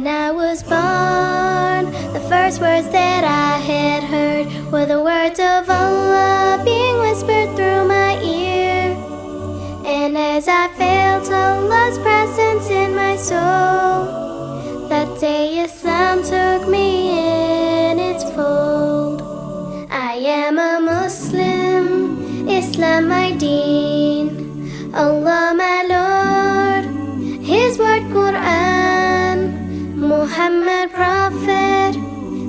When I was born, the first words that I had heard were the words of Allah being whispered through my ear. And as I felt Allah's presence in my soul, that day Islam took me in its fold. I am a Muslim, Islam my deen, Allah my Lord, His word Quran, Muhammad Prophet,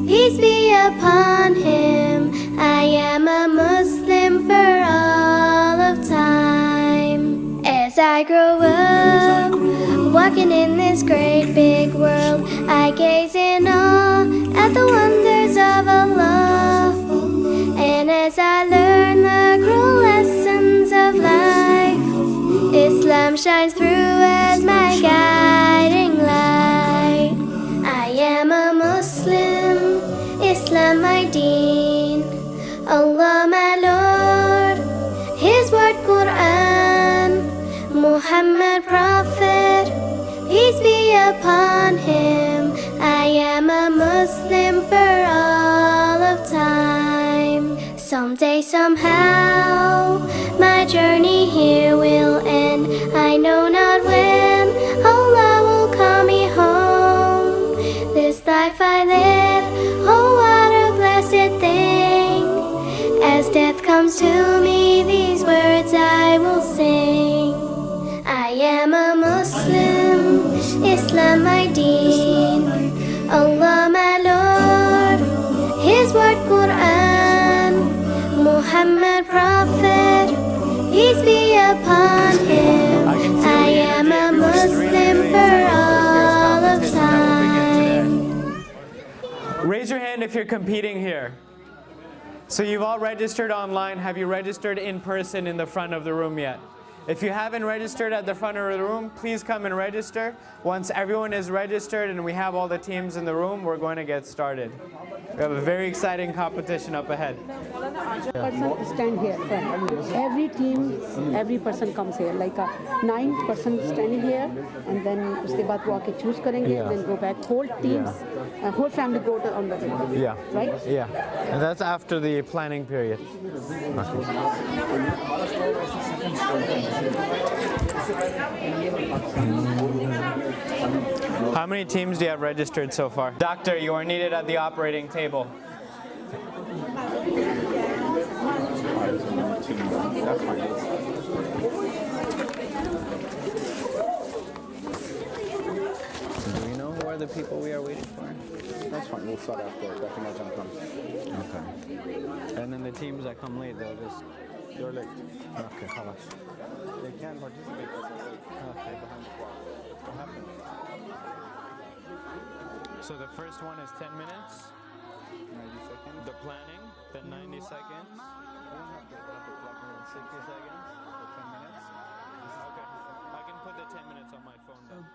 peace be upon him. I am a Muslim for all of time. As I grow up, walking in this great big world, I gaze in awe at the wonders of Allah. And as I learn the cruel lessons of life, Islam shines through as my guiding light. I am a Muslim, Islam my deen, Allah my Lord, His word Quran, Muhammad Prophet, peace be upon him. I am a Muslim for all of time. Someday, somehow, my journey here will end. I know not when Allah will call me home. This life I live, oh what a blessed thing. As death comes to me, these words I will sing. I am a Muslim, Islam my deen, Allah my Lord, His word Quran, Muhammad Prophet, peace be upon him. I am a Muslim for all of time. Raise your hand if you're competing here. So you've all registered online. Have you registered in person in the front of the room yet? If you haven't registered at the front of the room, please come and register. Once everyone is registered and we have all the teams in the room, we're going to get started. We have a very exciting competition up ahead. Person stand here front. Every team, every person comes here. Like 9 person standing here, and then उसके बाद वो आके choose करेंगे, then go back. Whole teams, whole family go on the table. Yeah. Right? Yeah. And that's after the planning period. How many teams do you have registered so far? Doctor, you are needed at the operating table. Do we know who are the people we are waiting for? That's fine, we'll start after definition comes. Okay. And then the teams that come late, they'll just... You're late. Okay, خلاص. They can participate, but they're late. Okay. Behind the clock. What happened? So the first one is 10 minutes. 90 seconds. The planning, then 90 seconds. We don't have to have the clock more than 60 seconds. for 10 minutes. Okay. I can put the 10 minutes on my phone then.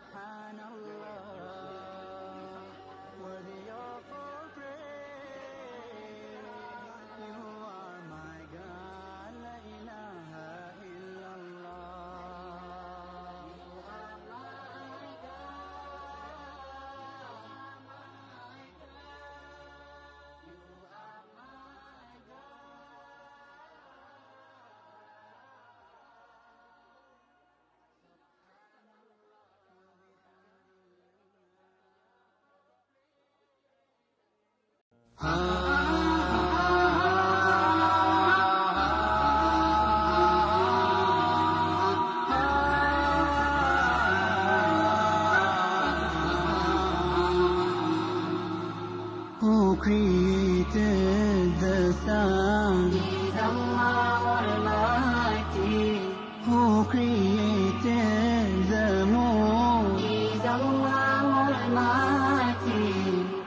Who created the sun? He's Allah Almighty. Who created the moon? He's Allah Almighty.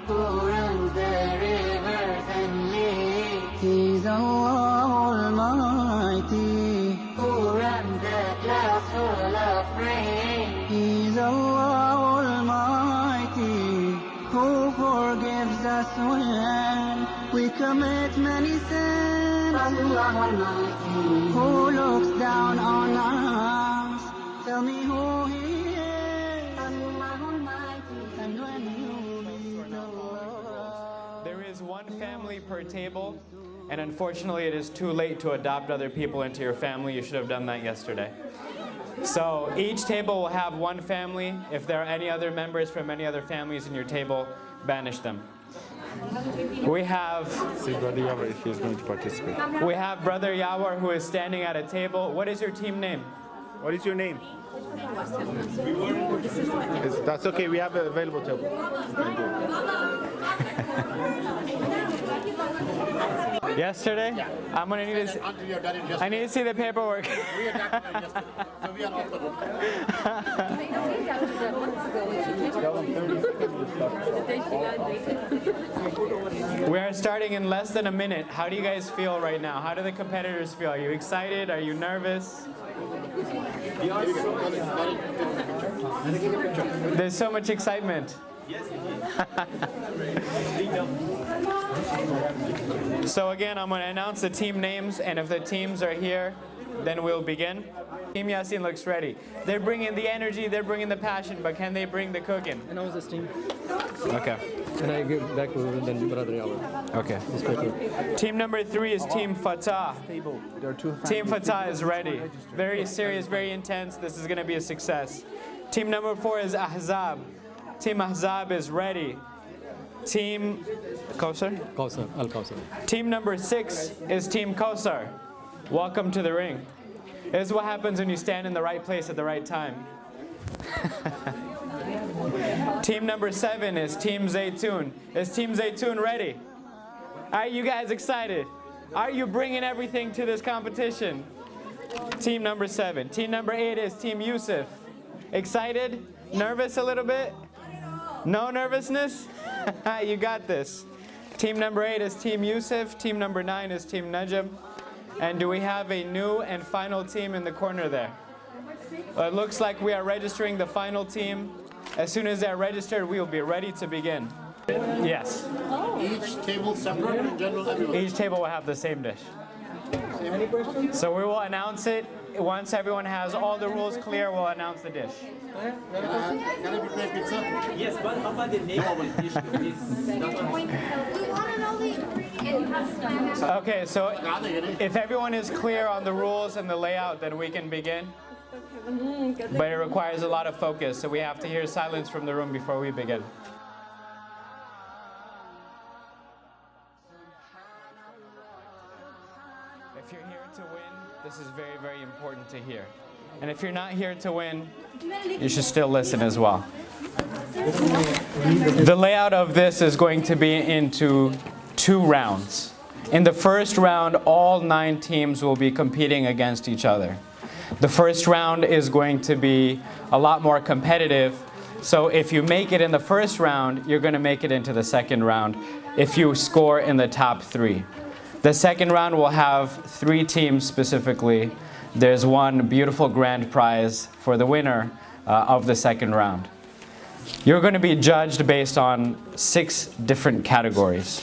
Who runs the rivers and lakes? He's Allah Almighty. Who runs the clouds full of rain? He's Allah Almighty. Who forgives us when we commit many sins? Allah Almighty. Who looks down on us? Tell me who He is. Allah Almighty. And when He one family per table, and unfortunately it is too late to adopt other people into your family. You should have done that yesterday. So each table will have one family. If there are any other members from any other families in your table, banish them. We have See Brother Yawar if he's going to participate. Brother Yawar who is standing at a table. What is your team name? What is your name? That's okay, we have an available table. Yesterday? I'm gonna need to. Until you're done it yesterday. I need to see the paperwork. We are done it yesterday. So we are off the hook. We are starting in less than a minute. How do you guys feel right now? How do the competitors feel? Are you excited? Are you nervous? There's so much excitement. So again, I'm going to announce the team names, and if the teams are here, then we'll begin. Team Yasin looks ready. They're bringing the energy, they're bringing the passion, but can they bring the cooking? And I was this team. Okay. And I give back to then Brother Yawar. Okay. Team number 3 is Team Fatah. There are two Team Fatah is ready. Very serious, very intense. This is going to be a success. Team number 4 is Ahzab. Team Ahzab is ready. Team Kausar? Kausar, Al Kausar. Team number 6 is Team Kausar. Welcome to the ring. This is what happens when you stand in the right place at the right time. Team number 7 is Team Zaytun. Is Team Zaytun ready? Are you guys excited? Are you bringing everything to this competition? Team number 7. Team number 8 is Team Yusuf. Excited? Nervous a little bit? No nervousness? You got this. Team number 8 is Team Yusuf. Team number 9 is Team Najib. And do we have a new and final team in the corner there? It looks like we are registering the final team. As soon as they're registered, we will be ready to begin. Yes. Each table separate in general everyone. Each table will have the same dish. So we will announce it. Once everyone has all the rules clear, we'll announce the dish. Can I prepare pizza? Yes, but about the name of the dish is Okay, so if everyone is clear on the rules and the layout, then we can begin. But it requires a lot of focus, so we have to hear silence from the room before we begin. If you're here to win, this is very, very important to hear. And if you're not here to win, you should still listen as well. The layout of this is going to be into 2 rounds. In the first round, all 9 teams will be competing against each other. The first round is going to be a lot more competitive. So if you make it in the first round, you're going to make it into the second round if you score in the top 3. The second round will have 3 teams specifically. There's one beautiful grand prize for the winner of the second round. You're going to be judged based on 6 different categories.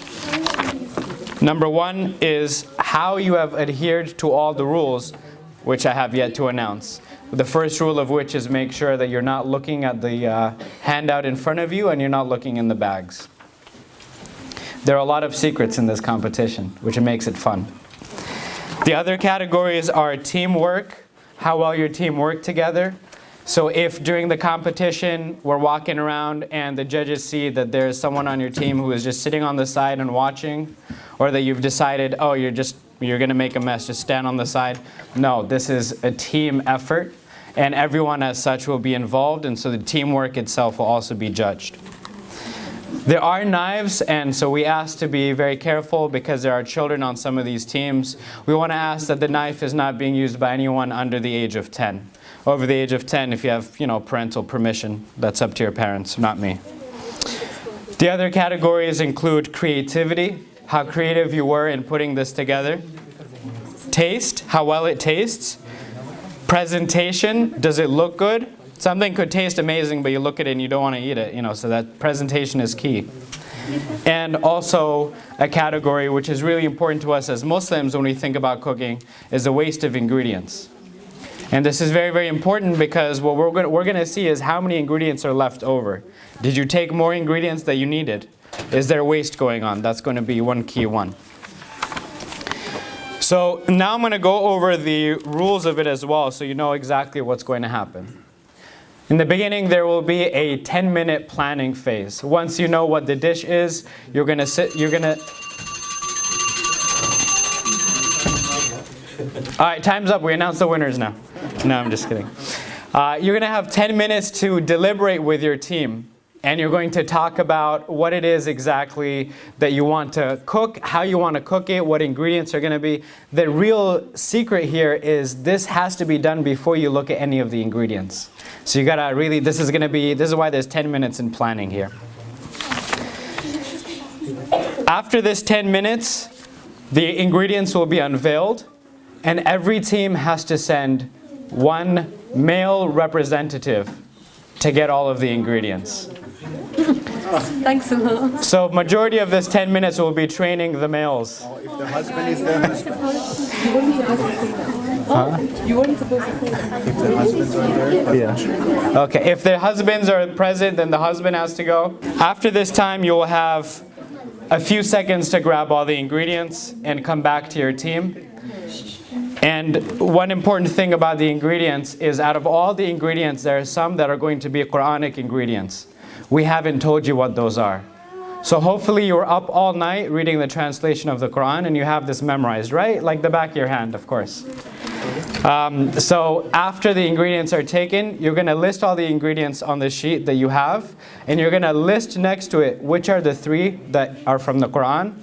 Number 1 is how you have adhered to all the rules, which I have yet to announce. The first rule of which is make sure that you're not looking at the handout in front of you and you're not looking in the bags. There are a lot of secrets in this competition, which makes it fun. The other categories are teamwork, how well your team worked together. So if during the competition we're walking around and the judges see that there's someone on your team who is just sitting on the side and watching, or that you've decided, oh, you're going to make a mess, just stand on the side. No, this is a team effort, and everyone as such will be involved, and so the teamwork itself will also be judged. There are knives, and so we ask to be very careful because there are children on some of these teams. We want to ask that the knife is not being used by anyone under the age of 10. Over the age of 10, if you have, parental permission, that's up to your parents, not me. The other categories include creativity, how creative you were in putting this together. Taste, how well it tastes. Presentation, does it look good? Something could taste amazing, but you look at it and you don't want to eat it, so that presentation is key. And also a category which is really important to us as Muslims when we think about cooking is the waste of ingredients. And this is very, very important because what we're going to see is how many ingredients are left over. Did you take more ingredients that you needed? Is there waste going on? That's going to be one key one. So now I'm going to go over the rules of it as well, so you know exactly what's going to happen. In the beginning, there will be a 10-minute planning phase. Once you know what the dish is, you're going to sit, All right, time's up. We announce the winners now. No, I'm just kidding. You're going to have 10 minutes to deliberate with your team. And you're going to talk about what it is exactly that you want to cook, how you want to cook it, what ingredients are going to be. The real secret here is this has to be done before you look at any of the ingredients. So you got to really, this is why there's 10 minutes in planning here. After this 10 minutes, the ingredients will be unveiled, and every team has to send one male representative to get all of the ingredients. Thanks a lot. So majority of this 10 minutes will be training the males. If the husband is there, You weren't supposed to say that. if the husbands are there, Yeah. Okay, if the husbands are present, then the husband has to go. After this time, you will have a few seconds to grab all the ingredients and come back to your team. And one important thing about the ingredients is out of all the ingredients, there are some that are going to be Quranic ingredients. We haven't told you what those are. So hopefully you were up all night reading the translation of the Quran and you have this memorized, right? Like the back of your hand, of course. So after the ingredients are taken, you're going to list all the ingredients on the sheet that you have, and you're going to list next to it which are the 3 that are from the Quran.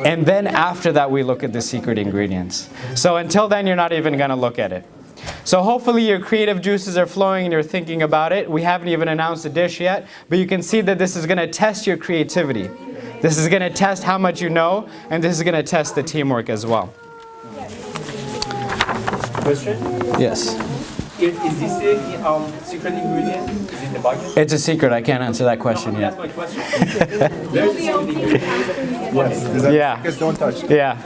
And then after that, we look at the secret ingredients. So until then, you're not even going to look at it. So hopefully your creative juices are flowing and you're thinking about it. We haven't even announced the dish yet, but you can see that this is going to test your creativity. This is going to test how much you know, and this is going to test the teamwork as well. Question? Yes. Is this a secret ingredient? Is it the bucket? It's a secret. I can't answer that question That's yet. my question. There's a secret ingredient. Yeah. just don't touch. Yeah.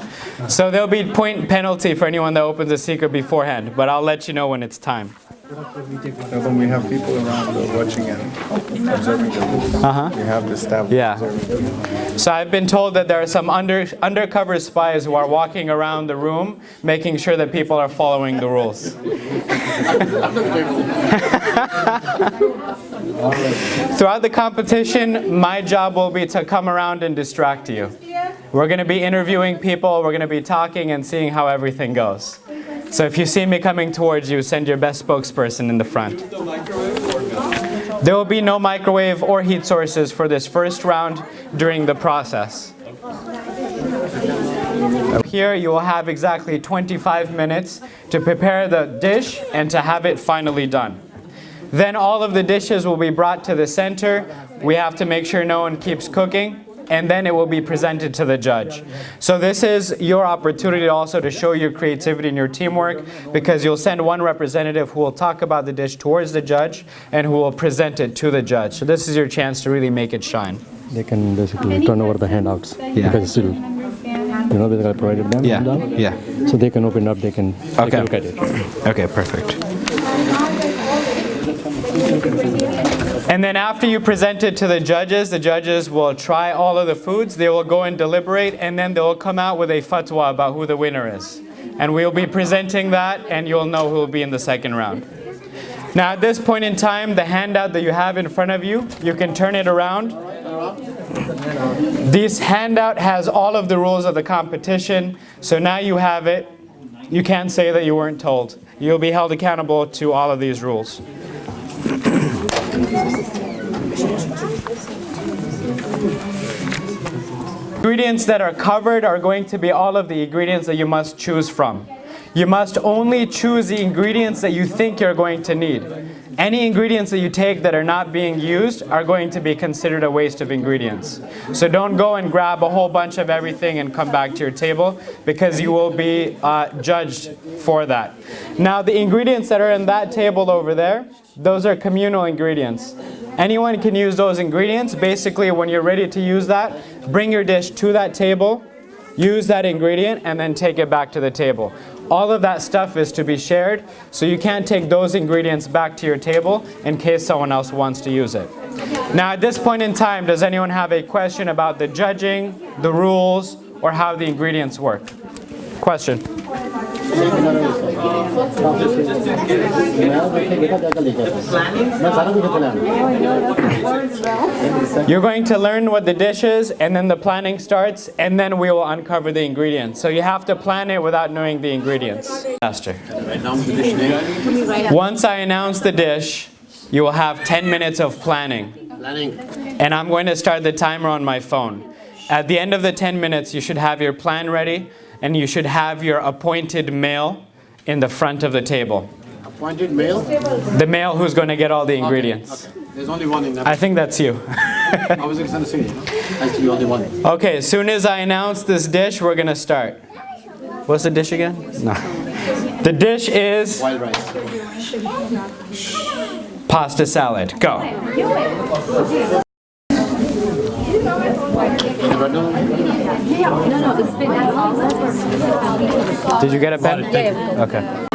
So there'll be point penalty for anyone that opens a secret beforehand, but I'll let you know when it's time. When we have people around watching and observing the rules, we have the staff. Yeah. So I've been told that there are some undercover spies who are walking around the room making sure that people are following the rules. Throughout the competition, my job will be to come around and distract you. We're going to be interviewing people, we're going to be talking and seeing how everything goes. So if you see me coming towards you, send your best spokesperson in the front. There will be no microwave or heat sources for this first round during the process. Here you will have exactly 25 minutes to prepare the dish and to have it finally done. Then all of the dishes will be brought to the center. We have to make sure no one keeps cooking, and then it will be presented to the judge. So this is your opportunity also to show your creativity and your teamwork, because you'll send one representative who will talk about the dish towards the judge and who will present it to the judge. So this is your chance to really make it shine. They can basically turn over the handouts because still, because I provided them. Yeah. So they can open up. They can take a look at it. Okay, perfect. And then after you present it to the judges will try all of the foods, they will go and deliberate, and then they will come out with a fatwa about who the winner is. And we'll be presenting that, and you'll know who will be in the second round. Now at this point in time, the handout that you have in front of you, you can turn it around. This handout has all of the rules of the competition, so now you have it. You can't say that you weren't told. You'll be held accountable to all of these rules. Ingredients that are covered are going to be all of the ingredients that you must choose from. You must only choose the ingredients that you think you're going to need. Any ingredients that you take that are not being used are going to be considered a waste of ingredients. So don't go and grab a whole bunch of everything and come back to your table, because you will be judged for that. Now the ingredients that are in that table over there, those are communal ingredients. Anyone can use those ingredients. Basically, when you're ready to use that, bring your dish to that table, use that ingredient, and then take it back to the table. All of that stuff is to be shared, so you can't take those ingredients back to your table in case someone else wants to use it. Now at this point in time, does anyone have a question about the judging, the rules, or how the ingredients work? Question. You're going to learn what the dish is, and then the planning starts, and then we will uncover the ingredients. So you have to plan it without knowing the ingredients. Master. Once I announce the dish, you will have 10 minutes of planning. And I'm going to start the timer on my phone. At the end of the 10 minutes, you should have your plan ready, and you should have your appointed male in the front of the table. Appointed male? The male who's going to get all the ingredients. Okay. There's only one in that. I think that's you. I was going to say, has to be only one. Okay, as soon as I announce this dish, we're going to start. What's the dish again? No. The dish is Wild rice. pasta salad. Go. Did you get a pen? Okay.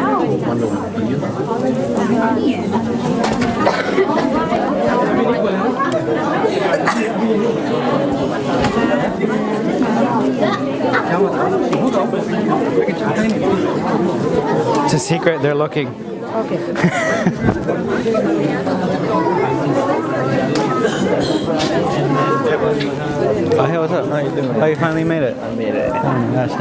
It's a secret, they're looking. Okay. Oh, hey, what's up? How you doing? Oh, you finally made it? I made it. Oh, that's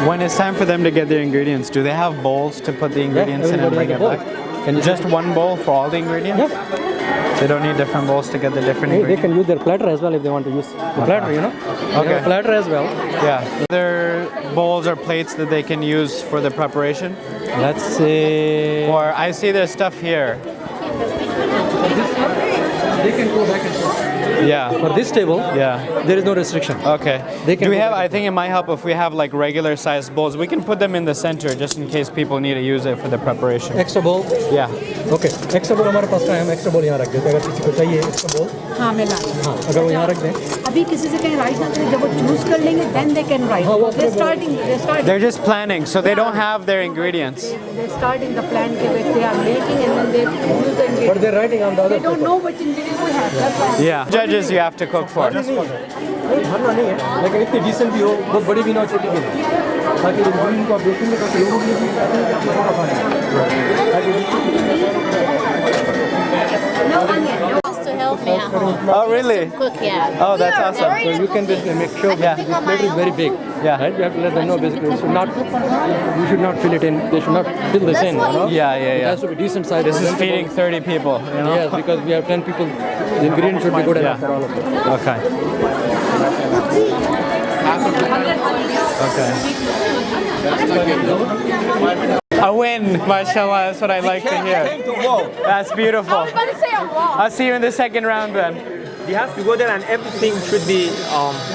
When it's time for them to get their ingredients, do they have bowls to put the ingredients in and bring it back? And just one bowl for all the ingredients? Yes. They don't need different bowls to get the different ingredients? They can use their platter as well if they want to use the platter, you know? They have a platter as well. Yeah. There bowls or plates that they can use for the preparation? Let's say... Or I see there's stuff here. They can go back and forth. Yeah. For this table, Yeah. there is no restriction. Okay. They can Do we go have? back I think it might help if we have like regular sized bowls. We can put them in the center just in case people need to use it for the preparation. Extra bowl. Yeah. Okay extra बोल हमारे पास है हम extra बोल यहाँ रख देते हैं अगर किसी को चाहिए एक्स्ट्रा बोल हाँ मैं ला हाँ अगर वो यहाँ रख दें अभी किसी से कहीं राइट ना करें जब वो चूज कर लेंगे then they can write they're starting They're just planning, so they don't have their ingredients. they're starting the plan which they are making and then they use the ingredients but they're writing on the other they don't know which ingredients we have that's why Yeah. Judges you have to cook for. भरना नहीं है लेकिन इतनी decent भी हो बहुत बड़ी भी ना हो छोटी भी नहीं ताकि लोगों को आप देखेंगे ताकि लोगों के लिए भी थोड़ा No onion. Just to help me at home. Oh really? Cook, yeah. Oh, that's awesome. So you can just make sure that this plate is very big. Yeah. Right? You have to let them know basically. It should not, you should not fill it in. They should not fill this in. You know? Yeah, yeah, It yeah. has to be decent size. This is feeding 30 people, you know? Yes, because we have 10 people. The ingredients should be good enough for all of them. Okay. Okay. A win, mashallah, that's what I like to hear. That's beautiful. I'll see you in the second round then. We have to go there and everything should be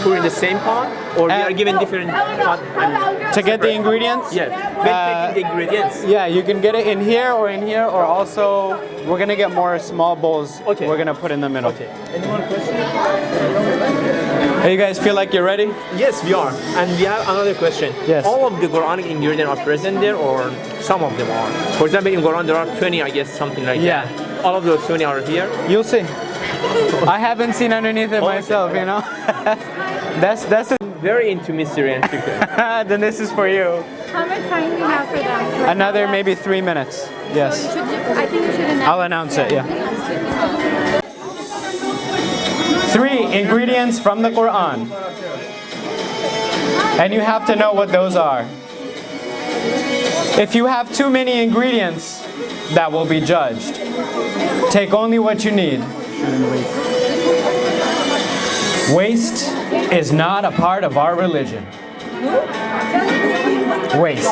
put in the same pot, or we are given different pot and To get the ingredients? yeah, when taking the ingredients. Yeah, you can get it in here, or also we're gonna get more small bowls. Okay. We're gonna put in the middle. Okay. Any more questions? Hey, you guys feel like you're ready? Yes, we are. And we have another question. Yes. All of the Quranic ingredients are present there, or some of them are? For example, in Quran there are 20, I guess, something like Yeah. that. All of those 20 are here. You'll see. I haven't seen underneath it myself, you know. That's Very into mystery and secret. then this is for you. How much time do you have for them? Another maybe 3 minutes. Yes. I think you should announce. I'll announce it, yeah. 3 ingredients from the Quran. And you have to know what those are. If you have too many ingredients, that will be judged. Take only what you need. Waste is not a part of our religion. Waste.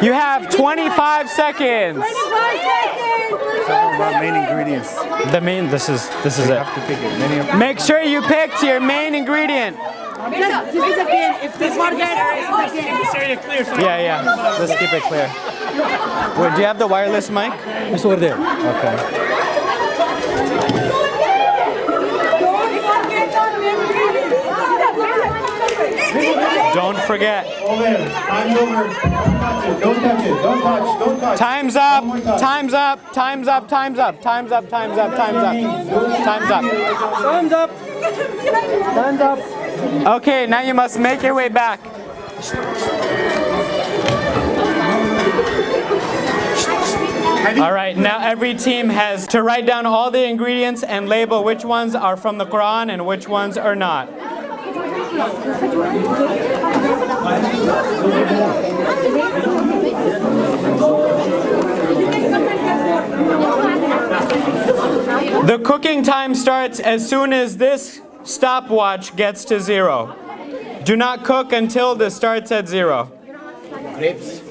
You have 25 seconds. 25 seconds. Talking about main ingredients. This is it. Have to pick it. Many of Make sure you picked your main ingredient. This is a game. If they forget, it's a game. Yeah. Let's keep it clear. Wait, do you have the wireless mic? It's over there. Okay. Don't forget. Time's over. Don't touch it. Don't touch. Don't touch. Time's up. Time's up. Time's up. Time's up. Time's up. Time's up. Time's up. Time's up. Time's up. Time's up. Okay, now you must make your way back. All right, now every team has to write down all the ingredients and label which ones are from the Quran and which ones are not. The cooking time starts as soon as this stopwatch gets to 0. Do not cook until this starts at 0. Grapes.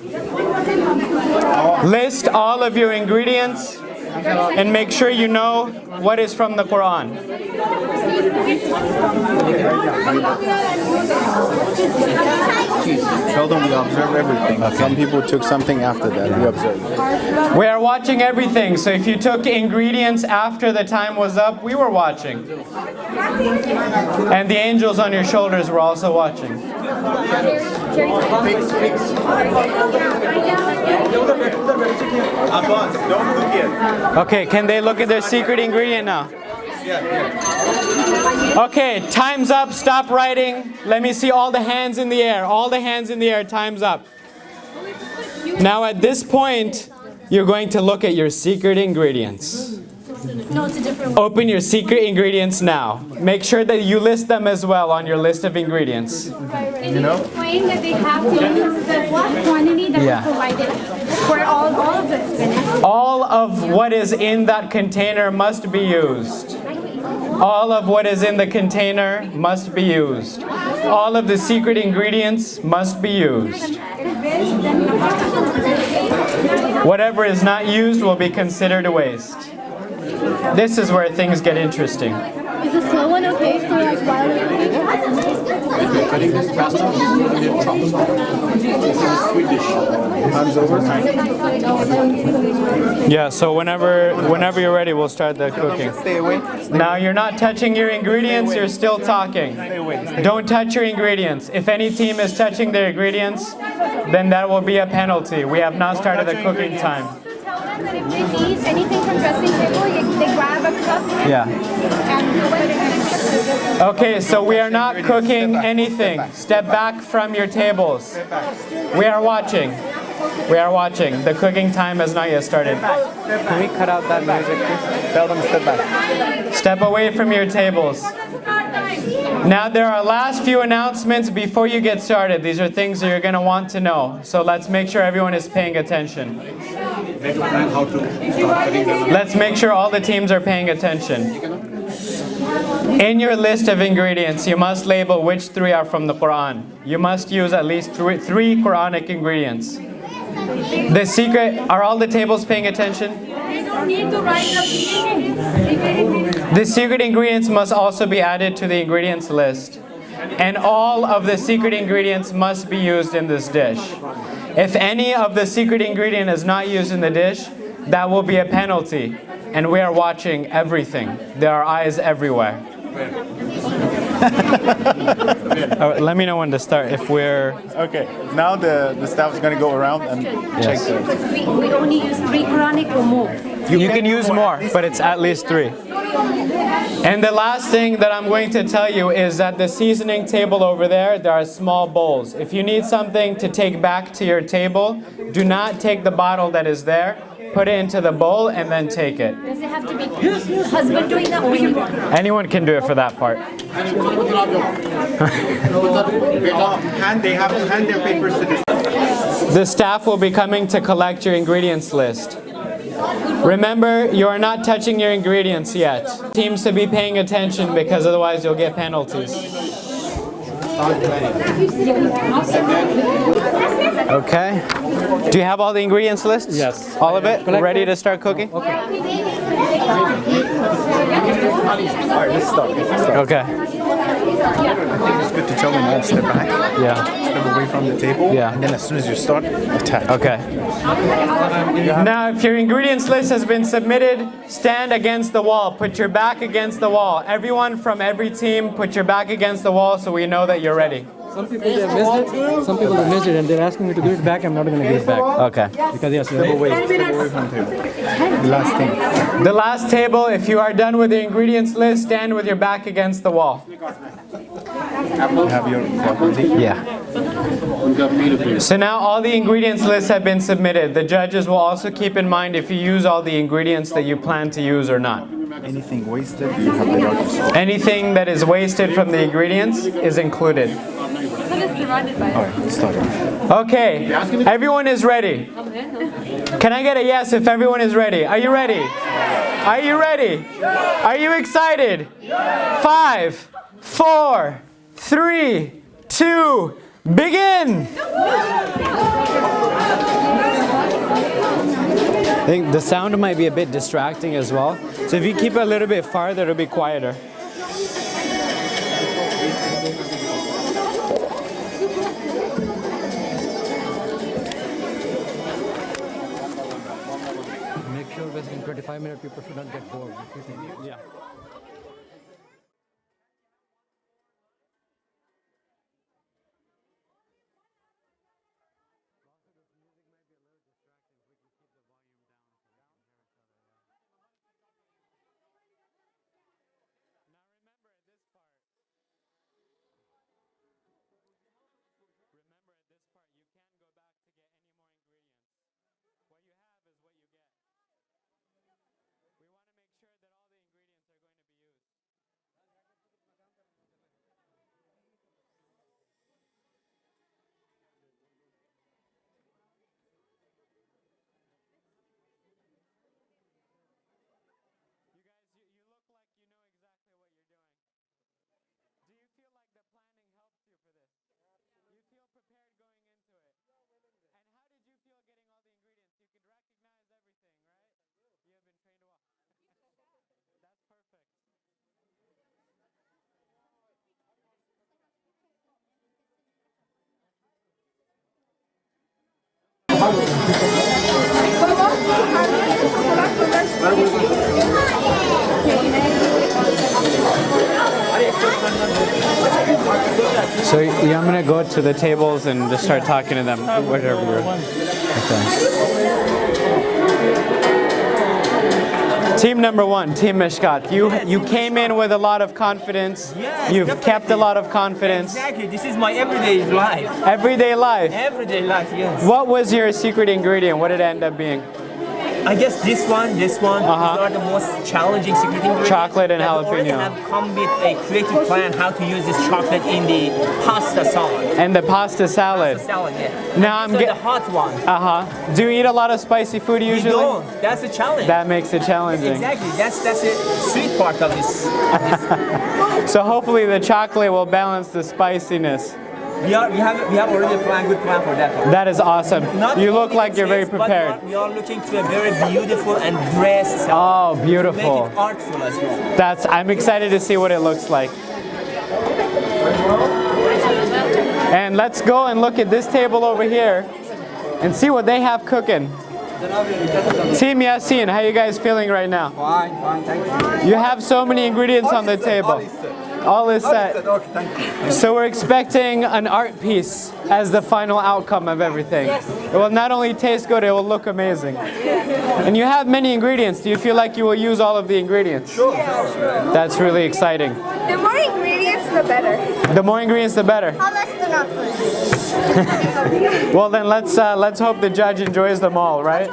List all of your ingredients and make sure you know what is from the Quran. Tell them we observe everything. Some people took something after that. We observe. We are watching everything, so if you took ingredients after the time was up, we were watching. And the angels on your shoulders were also watching. Abbas, don't look yet. Okay, can they look at their secret ingredient now? Okay, time's up. Stop writing. Let me see all the hands in the air. All the hands in the air. Time's up. Now at this point, you're going to look at your secret ingredients. No, it's a different one. Open your secret ingredients now. Make sure that you list them as well on your list of ingredients. Can you explain that they have to use the quantity that was provided for all of this finish? All of what is in that container must be used. All of what is in the container must be used. All of the secret ingredients must be used. Whatever is not used will be considered a waste. This is where things get interesting. Is the slow one okay for like while we're cooking? If you're cutting this pasta, you need chopped. This is a sweet dish. Time's over. Yeah, so whenever you're ready, we'll start the cooking. Stay away. Now you're not touching your ingredients, you're still talking. Don't touch your ingredients. If any team is touching their ingredients, then that will be a penalty. We have not started the cooking time. Tell them that if they need anything from dressing table, they grab a cup Yeah. and put it in. Okay, so we are not cooking anything. Step back from your tables. We are watching. We are watching. The cooking time has not yet started. Can we cut out that music, please? Tell them step back. Step away from your tables. Now there are last few announcements before you get started. These are things that you're going to want to know. So let's make sure everyone is paying attention. Make a plan how to start cutting them. Let's make sure all the teams are paying attention. In your list of ingredients, you must label which 3 are from the Quran. You must use at least 3 Quranic ingredients. The secret, are all the tables paying attention? They don't need to write the ingredients. The secret ingredients must also be added to the ingredients list. And all of the secret ingredients must be used in this dish. If any of the secret ingredient is not used in the dish, that will be a penalty. And we are watching everything. There are eyes everywhere. All right, let me know when to start if we're... Okay, now the staff is going to go around and check the... We only use 3 Quranic or more. You can use more, but it's at least 3. And the last thing that I'm going to tell you is that the seasoning table over there are small bowls. If you need something to take back to your table, do not take the bottle that is there. Put it into the bowl and then take it. Does it have to be husband doing that or you? Anyone can do it for that part. They have to hand their papers to this. The staff will be coming to collect your ingredients list. Remember, you are not touching your ingredients yet. Teams to be paying attention because otherwise you'll get penalties. Okay. Do you have all the ingredients lists? Yes. All of it? Ready to start cooking? Okay. All right, let's start. Okay. I think it's good to tell them all step back, Yeah. step away from the table, Yeah. and then as soon as you start, attack. Okay. Now, if your ingredients list has been submitted, stand against the wall. Put your back against the wall. Everyone from every team, put your back against the wall so we know that you're ready. Some people they missed it. Some people they missed it, and they're asking me to give it back. I'm not going to give it back Okay. because yes, Step away from the table. The last thing. The last table, if you are done with the ingredients list, stand with your back against the wall. You have your Yeah. So now all the ingredients lists have been submitted. The judges will also keep in mind if you use all the ingredients that you plan to use or not. anything wasted, you have the darkness. Anything that is wasted from the ingredients is included. Alright, let's start. Okay, everyone is ready. Can I get a yes if everyone is ready? Are you ready? Are you ready? Are you excited? 5, 4, 3, 2, begin! I think the sound might be a bit distracting as well. So if you keep it a little bit farther, it'll be quieter. Make sure within 25 minutes people should not get bored. Yeah. So yeah, I'm gonna go to the tables and just start talking to them. Whatever you're. Okay. Team number 1, Team Mishkat. You came in with a lot of confidence. Yes, You've definitely. kept a lot of confidence. Exactly. This is my everyday life. Everyday life. Everyday life, yes. What was your secret ingredient? What did it end up being? I guess this one, these are the most challenging secret ingredients. Chocolate and that we already jalapeno. have come with a creative plan how to use this chocolate in the pasta salad. And the pasta salad. Pasta salad, yeah. Now I'm So getting. the hot one. Do you eat a lot of spicy food We usually? don't. That's the challenge. That makes it challenging. Exactly. That's the sweet part of this. So hopefully the chocolate will balance the spiciness. We have already a good plan for that one. That is awesome. Not You look only like you're very taste, but prepared. we are looking to a very beautiful and dressed salad. Oh, Make beautiful. it artful as well. I'm excited to see what it looks like. And let's go and look at this table over here and see what they have cooking. Team Yasin, how you guys feeling right now? Fine, thank you. You have so many ingredients on the table. All is set. Okay, thank you. So we're expecting an art piece as the final outcome of everything. It will not only taste good, it will look amazing. And you have many ingredients. Do you feel like you will use all of the ingredients? Sure. That's really exciting. The more ingredients, the better. The more ingredients, the better. How less do not put? Well, then let's hope the judge enjoys them all, right?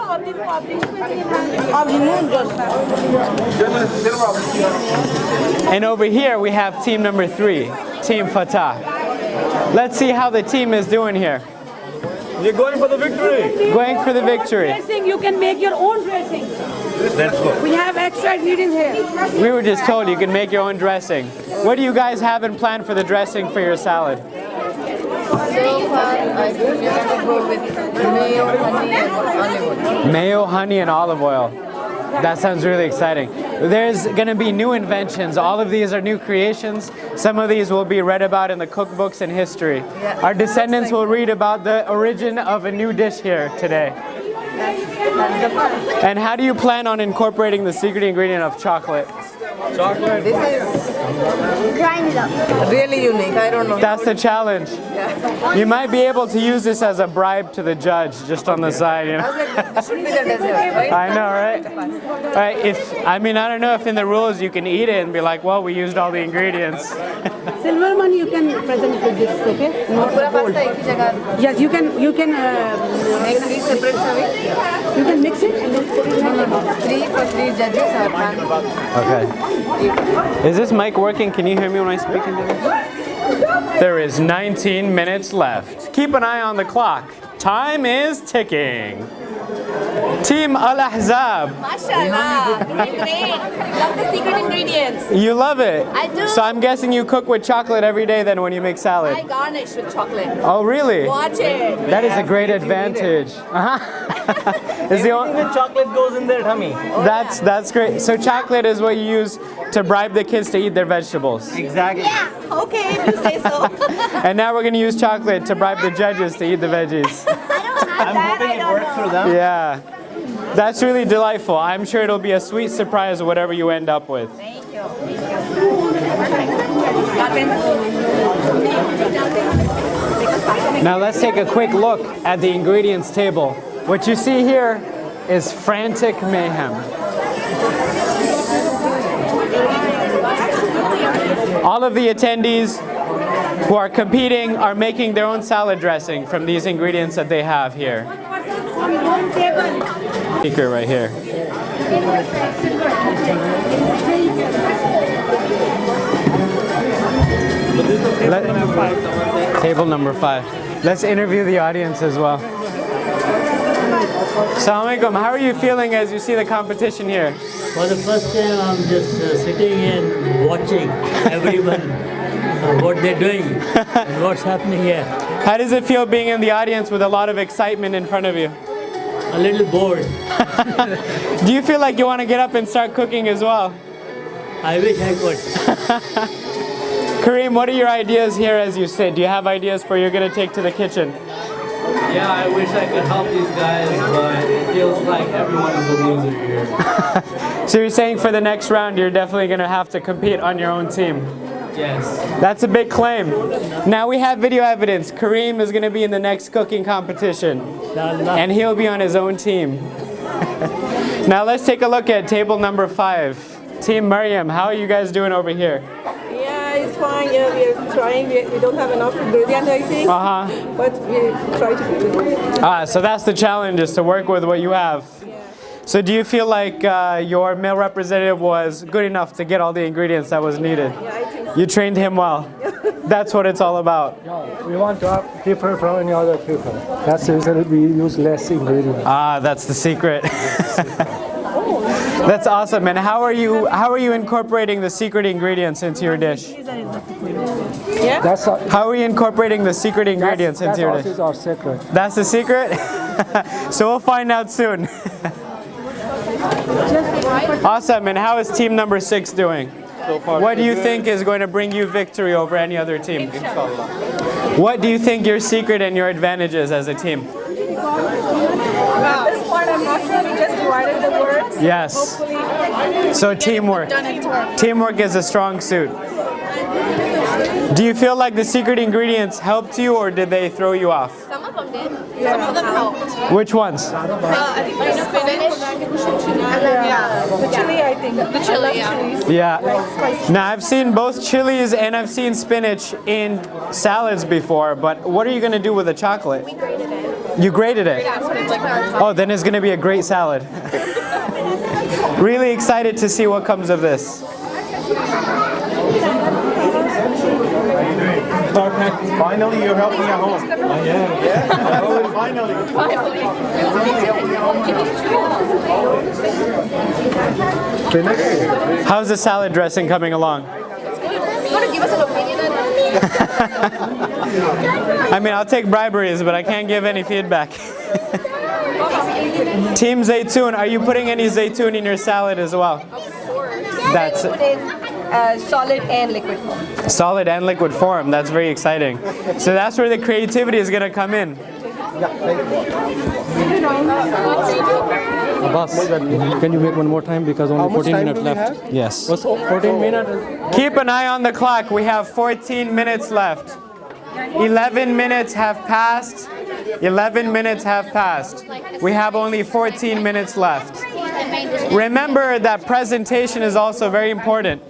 And over here we have team number 3, Team Fatah. Let's see how the team is doing here. You're going for the victory. Going for the victory. Dressing, you can make your own dressing. That's good. We have extra ingredients here. We were just told you can make your own dressing. What do you guys have in plan for the dressing for your salad? So far, I think we're going to go with mayo, honey, and olive oil. Mayo, honey, and olive oil. That sounds really exciting. There's going to be new inventions. All of these are new creations. Some of these will be read about in the cookbooks and history. Our descendants will read about the origin of a new dish here today. And how do you plan on incorporating the secret ingredient of chocolate? Chocolate. This is Grind it up. really unique. I don't know. That's the challenge. You might be able to use this as a bribe to the judge, just on the side, you know. This should be the dessert, right? I know, right? Right. I don't know if in the rules you can eat it and be like, well, we used all the ingredients. Silver money you can present with this, okay? Not Pura gold. pasta ek hi jagah Yes, you can make 3 separate serving. you can mix it and then put it in the 3 for 3 judges are done. Okay. Is this mic working? Can you hear me when I speak into this? There is 19 minutes left. Keep an eye on the clock. Time is ticking. Team Al-Ahzab. Mashallah. Doing great. Love the secret ingredients. You love it? I do. So I'm guessing you cook with chocolate every day then when you make salad. I garnish with chocolate. Oh, really? Watch it. That is a great advantage. Is the only, With chocolate goes in their tummy. that's great. So chocolate is what you use to bribe the kids to eat their vegetables. Exactly. Okay, if you say so. And now we're going to use chocolate to bribe the judges to eat the veggies. I'm hoping it works for them. Yeah. That's really delightful. I'm sure it'll be a sweet surprise whatever you end up with. Thank you. Now let's take a quick look at the ingredients table. What you see here is frantic mayhem. All of the attendees who are competing are making their own salad dressing from these ingredients that they have here. Speaker right here. Table number 5. Let's interview the audience as well. Assalamu alaikum. How are you feeling as you see the competition here? For the first time, I'm just sitting and watching everyone, what they're doing and what's happening here. How does it feel being in the audience with a lot of excitement in front of you? A little bored. Do you feel like you want to get up and start cooking as well? I wish I could. Kareem, what are your ideas here as you sit? Do you have ideas for you're going to take to the kitchen? Yeah, I wish I could help these guys, but it feels like everyone is a loser here. So you're saying for the next round, you're definitely going to have to compete on your own team? Yes. That's a big claim. Now we have video evidence. Kareem is going to be in the next cooking competition, and he'll be on his own team. Now let's take a look at table number 5. Team Maryam, how are you guys doing over here? Yeah, it's fine. Yeah, we're trying. We don't have enough ingredient, I think. But we try to do it. So that's the challenge, is to work with what you have. So do you feel like your male representative was good enough to get all the ingredients that was needed? Yeah, I think so. You trained him well. That's what it's all about. We want to differ from any other people. That's the reason we use less ingredients. That's the secret. That's awesome. And how are you incorporating the secret ingredients into your dish? Yeah? How are you incorporating the secret ingredients into your dish? That's our secret. That's the secret? So we'll find out soon. Awesome. And how is team number 6 doing? What do you think is going to bring you victory over any other team? What do you think your secret and your advantage is as a team? At this point, I'm not sure. We just divided the words. Yes. So teamwork. Teamwork is a strong suit. Do you feel like the secret ingredients helped you or did they throw you off? Some of them did. Some of them helped. Which ones? I think the spinach. Yeah. The chili, I think. The chili, yeah. Yeah. Now I've seen both chilies and I've seen spinach in salads before, but what are you going to do with the chocolate? We grated it. You grated it? Yeah, so it's like our top. Oh, then it's going to be a great salad. Really excited to see what comes of this. Finally, you're helping at home. Yeah. Finally. How's the salad dressing coming along? You want to give us an opinion on it? I mean, I'll take briberies, but I can't give any feedback. Team Zaytoon, are you putting any zaytoon in your salad as well? Of course. That's put in solid and liquid form. solid and liquid form. That's very exciting. So that's where the creativity is going to come in. Boss, can you make one more time because only 14 minutes left. Yes. What's 14 minutes? Keep an eye on the clock. We have 14 minutes left. 11 minutes have passed. 11 minutes have passed. We have only 14 minutes left. Remember that presentation is also very important.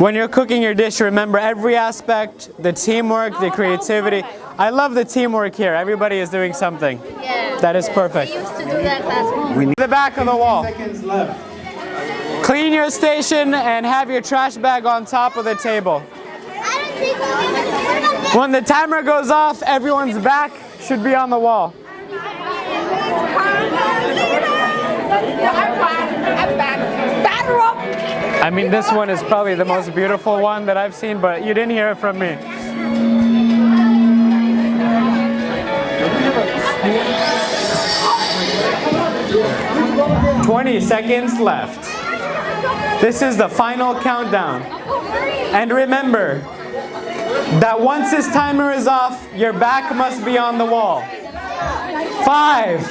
When you're cooking your dish, remember every aspect, the teamwork, the creativity. I love the teamwork here. Everybody is doing something. Yeah. That is perfect. We used to do that class. The back of the wall. Clean your station and have your trash bag on top of the table. When the timer goes off, everyone's back should be on the wall. I mean, this one is probably the most beautiful one that I've seen, but you didn't hear it from me. "20 seconds left. This is the final countdown. And remember that once this timer is off, your back must be on the wall. 5,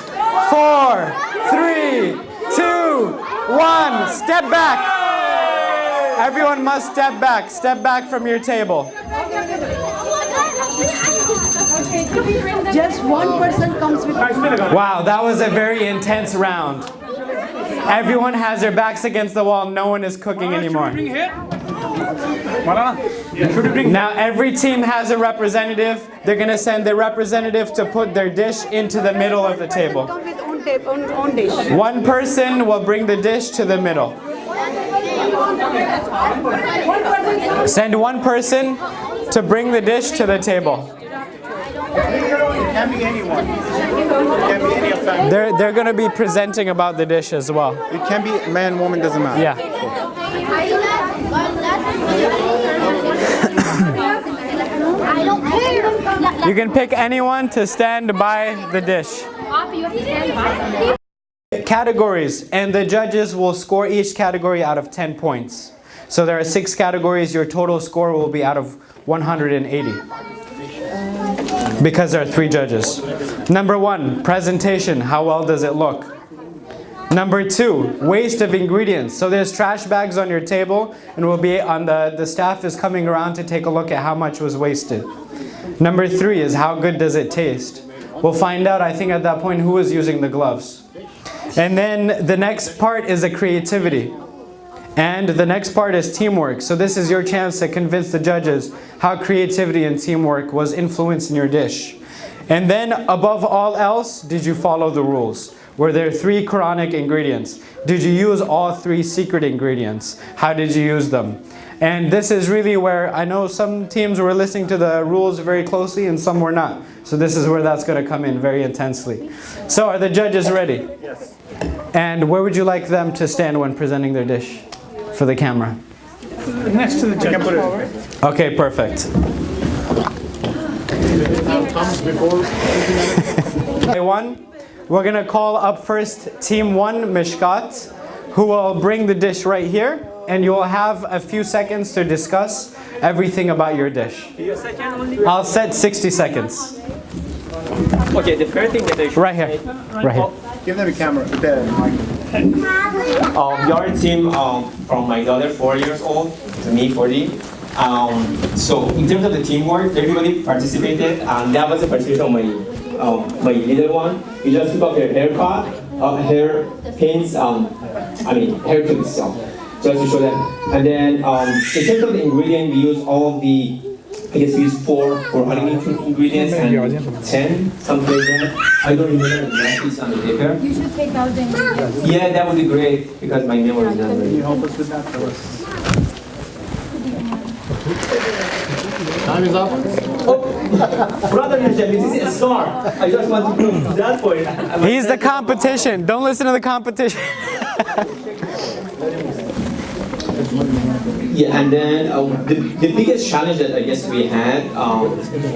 4, 3, 2, 1. Step back. Everyone must step back. Step back from your table. Just one person comes with. Wow, that was a very intense round. Everyone has their backs against the wall. No one is cooking anymore. Now every team has a representative. They're going to send the representative to put their dish into the middle of the table. Come with own dish. One person will bring the dish to the middle. Send one person to bring the dish to the table. It can be anyone. It can be any of them. They're going to be presenting about the dish as well. It can be man, woman, doesn't matter. Yeah. You can pick anyone to stand by the dish. Categories, and the judges will score each category out of 10 points. So there are 6 categories. Your total score will be out of 180. Because there are 3 judges. Number 1, presentation. How well does it look? Number 2, waste of ingredients. So there's trash bags on your table, and we'll be on the staff is coming around to take a look at how much was wasted. Number 3 is how good does it taste? We'll find out, I think, at that point who is using the gloves. And then the next part is the creativity. And the next part is teamwork. So this is your chance to convince the judges how creativity and teamwork was influencing your dish. And then above all else, did you follow the rules? Were there 3 Quranic ingredients? Did you use all 3 secret ingredients? How did you use them? And this is really where I know some teams were listening to the rules very closely and some were not. So this is where that's going to come in very intensely. So are the judges ready? Yes. And where would you like them to stand when presenting their dish for the camera? Next to the judge. Okay, perfect. We're going to call up first Team 1, Mishkat, who will bring the dish right here. And you will have a few seconds to discuss everything about your dish. I'll set 60 seconds. Okay, the first thing that I should Right here. Right here. Give them a camera. Your team from my daughter, 4 years old, to me 40. So in terms of the teamwork, everybody participated, and that was the participation of my little one. We just took up her haircut, hair pins, hair clips, just to show them. And then in terms of the ingredient, we use all of the, I guess we use four ingredients and 10, something like that. I don't remember exactly, it's on the paper. You should take out the ingredients. Yeah, that would be great, because my memory is not very good. Can you help us with that? Time is up. Brother Najib, this is a star. I just want to prove that for you. He's the competition. Don't listen to the competition. Yeah, and then the biggest challenge that I guess we had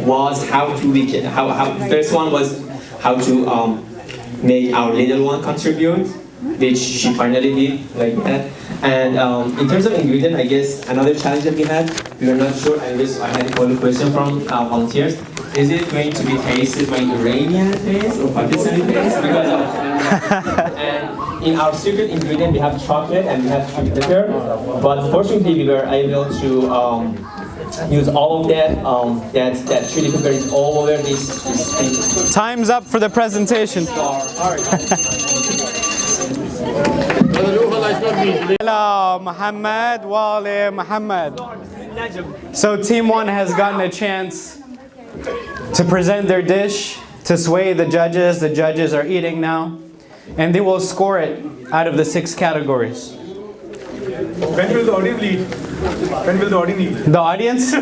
was first one was how to make our little one contribute, which she finally did like that. And in terms of ingredient, I guess another challenge that we were not sure. I had a question from volunteers. Is it going to be tasted by Iranian taste or Pakistani taste? Because and in our secret ingredient, we have chocolate and we have chili pepper. But fortunately, we were able to use all of that. That chili pepper is all over this thing. Time's up for the presentation. Hello, Muhammad, Wale, Muhammad. So Team 1 has gotten a chance to present their dish, to sway the judges. The judges are eating now, and they will score it out of the 6 categories. When will the audience lead? When will the audience lead? The audience?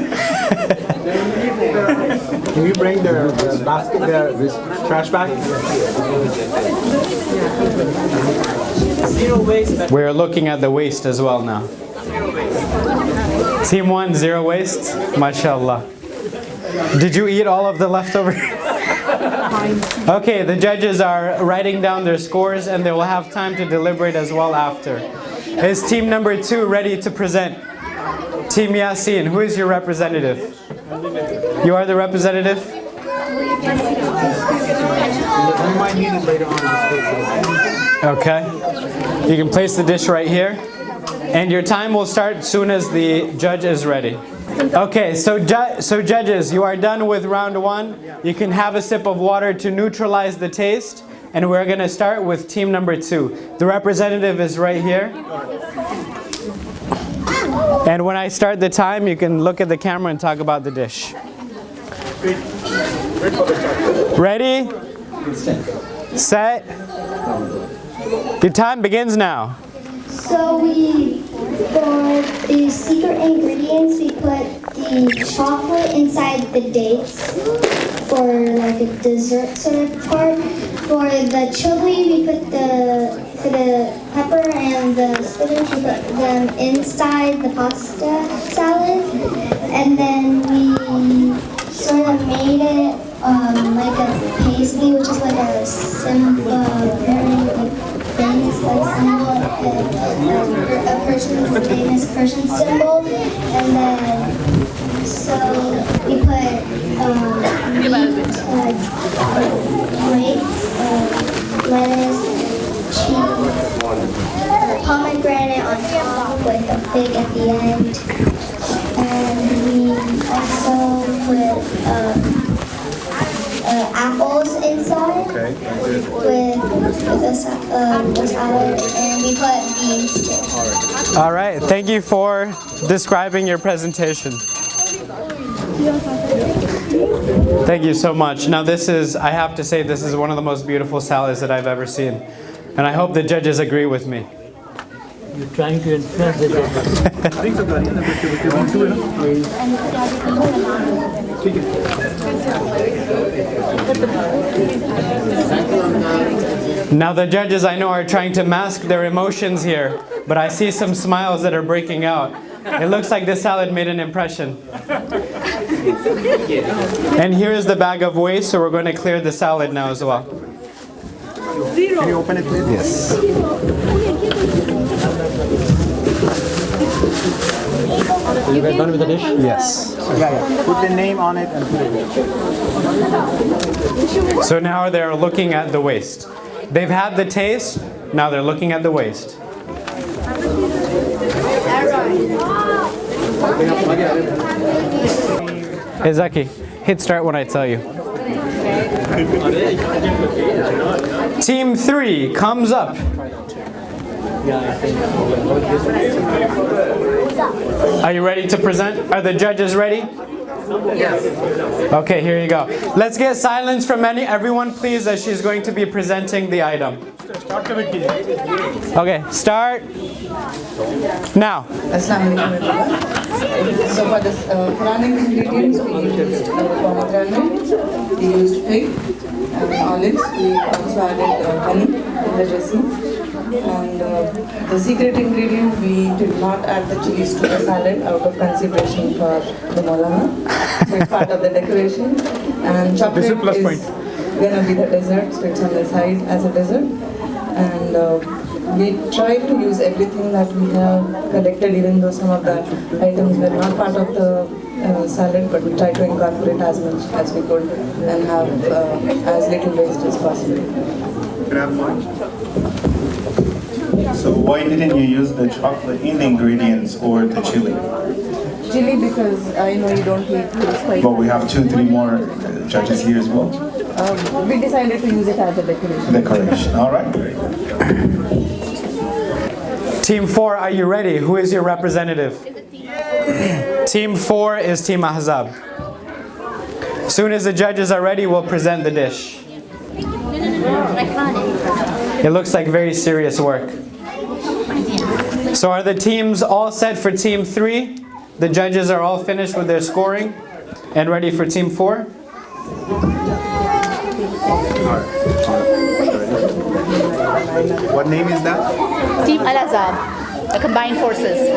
Can you bring their basket, their trash bag? Zero waste. We're looking at the waste as well now. Team 1, 0 waste. MashaAllah. Did you eat all of the leftover? Okay, the judges are writing down their scores and they will have time to deliberate as well after. Is team number 2 ready to present? Team Yasin, who is your representative? You are the representative? Okay. You can place the dish right here. And your time will start as soon as the judge is ready. Okay, so judges, you are done with round 1. You can have a sip of water to neutralize the taste. And we're going to start with team number 2. The representative is right here. And when I start the time, you can look at the camera and talk about the dish. Ready? Set. Your time begins now. So for the secret ingredients, we put the chocolate inside the dates for like a dessert sort of part. For the chili, we put for the pepper and the spinach, we put them inside the pasta salad. And then we sort of made it like a paisley, which is like a symbol, very famous symbol, a famous Persian symbol. And then so we put grapes, lettuce, cheese, pomegranate on top with a fig at the end. And we also put apples inside with the salad, and we put beans too. All right, thank you for describing your presentation. Thank you so much. Now I have to say, this is one of the most beautiful salads that I've ever seen. And I hope the judges agree with me. You're trying to influence the judges. Now the judges, I know, are trying to mask their emotions here, but I see some smiles that are breaking out. It looks like this salad made an impression. And here is the bag of waste, so we're going to clear the salad now as well. Can you open it, please? Yes. Are you guys done with the dish? Yes. Yeah. Put the name on it and put it. So now they're looking at the waste. They've had the taste, now they're looking at the waste. Hey Zaki, hit start when I tell you. Team 3 comes up. Are you ready to present? Are the judges ready? Yes. Okay, here you go. Let's get silence from everyone, please, as she's going to be presenting the item. Okay, start now. So for this Quranic ingredients, we used pomegranate, we used fig and olives. We also added honey in the dressing. And the secret ingredient, we did not add the chilies to the salad out of consideration for the Maulana. So it's part of the decoration. And chocolate is going to be the dessert, so it's on the side as a dessert. And we tried to use everything that we have collected, even though some of the items were not part of the salad, but we tried to incorporate as much as we could and have as little waste as possible. Can I have one? So why didn't you use the chocolate in the ingredients or the chili? Chili because I know you don't eat spicy. But we have 2-3 more judges here as well. We decided to use it as a decoration. Decoration, all right. Team 4, are you ready? Who is your representative? Team 4 is Team Ahzab. As soon as the judges are ready, we'll present the dish. It looks like very serious work. So are the teams all set for Team 3? The judges are all finished with their scoring and ready for Team 4? What name is that? Team Al-Ahzab, the combined forces.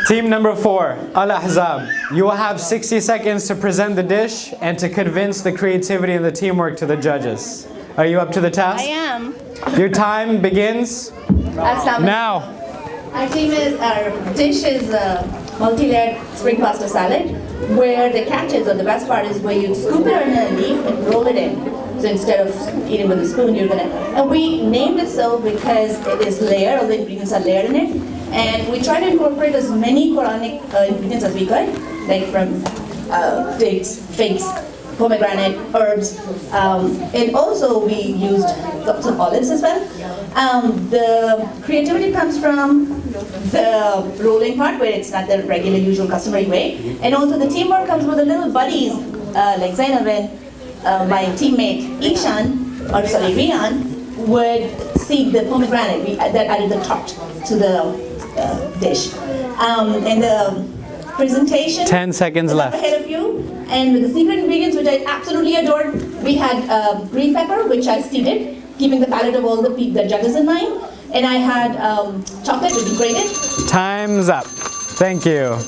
Team number 4, Al-Ahzab. You will have 60 seconds to present the dish and to convince the creativity and the teamwork to the judges. Are you up to the task? I am. Your time begins now. Our dish is multi-layered spring pasta salad, where the catch is, or the best part is where you scoop it in a leaf and roll it in. So instead of eating with a spoon, you're gonna, and we named it so because it is layered, all the ingredients are layered in it. And we try to incorporate as many Quranic ingredients as we could, like from dates, figs, pomegranate, herbs, and also we used some olives as well. The creativity comes from the rolling part, where it's not the regular, usual, customary way, and also the teamwork comes with the little buddies like Zainab and my teammate Ishan, or sorry, Rian, would seed the pomegranate that added the tart to the dish. And the presentation 10 seconds left ahead of you. And with the secret ingredients, which I absolutely adored, we had green pepper, which I seeded, keeping the palate of all the judges in mind. And I had chocolate, which we grated. Time's up. Thank you.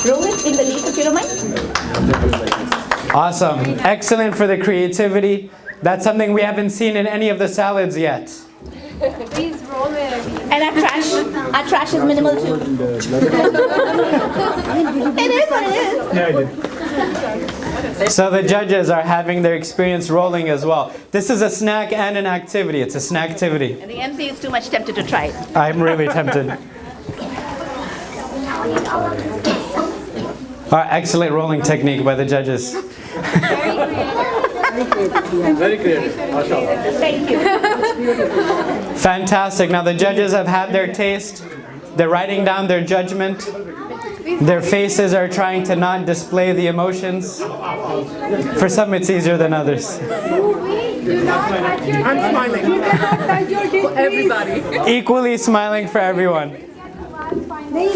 Roll it in the leaf if you don't mind. Awesome. Excellent for the creativity. That's something we haven't seen in any of the salads yet. Please roll it. And our trash is minimal too. It is what it is. Yeah, I did. So the judges are having their experience rolling as well. This is a snack and an activity. It's a snacktivity. And the MC is too much tempted to try it. I'm really tempted. All right, excellent rolling technique by the judges. Very creative. Thank you. Fantastic. Now the judges have had their taste. They're writing down their judgment. Their faces are trying to not display the emotions. For some it's easier than others. I'm smiling. Everybody. Equally smiling for everyone.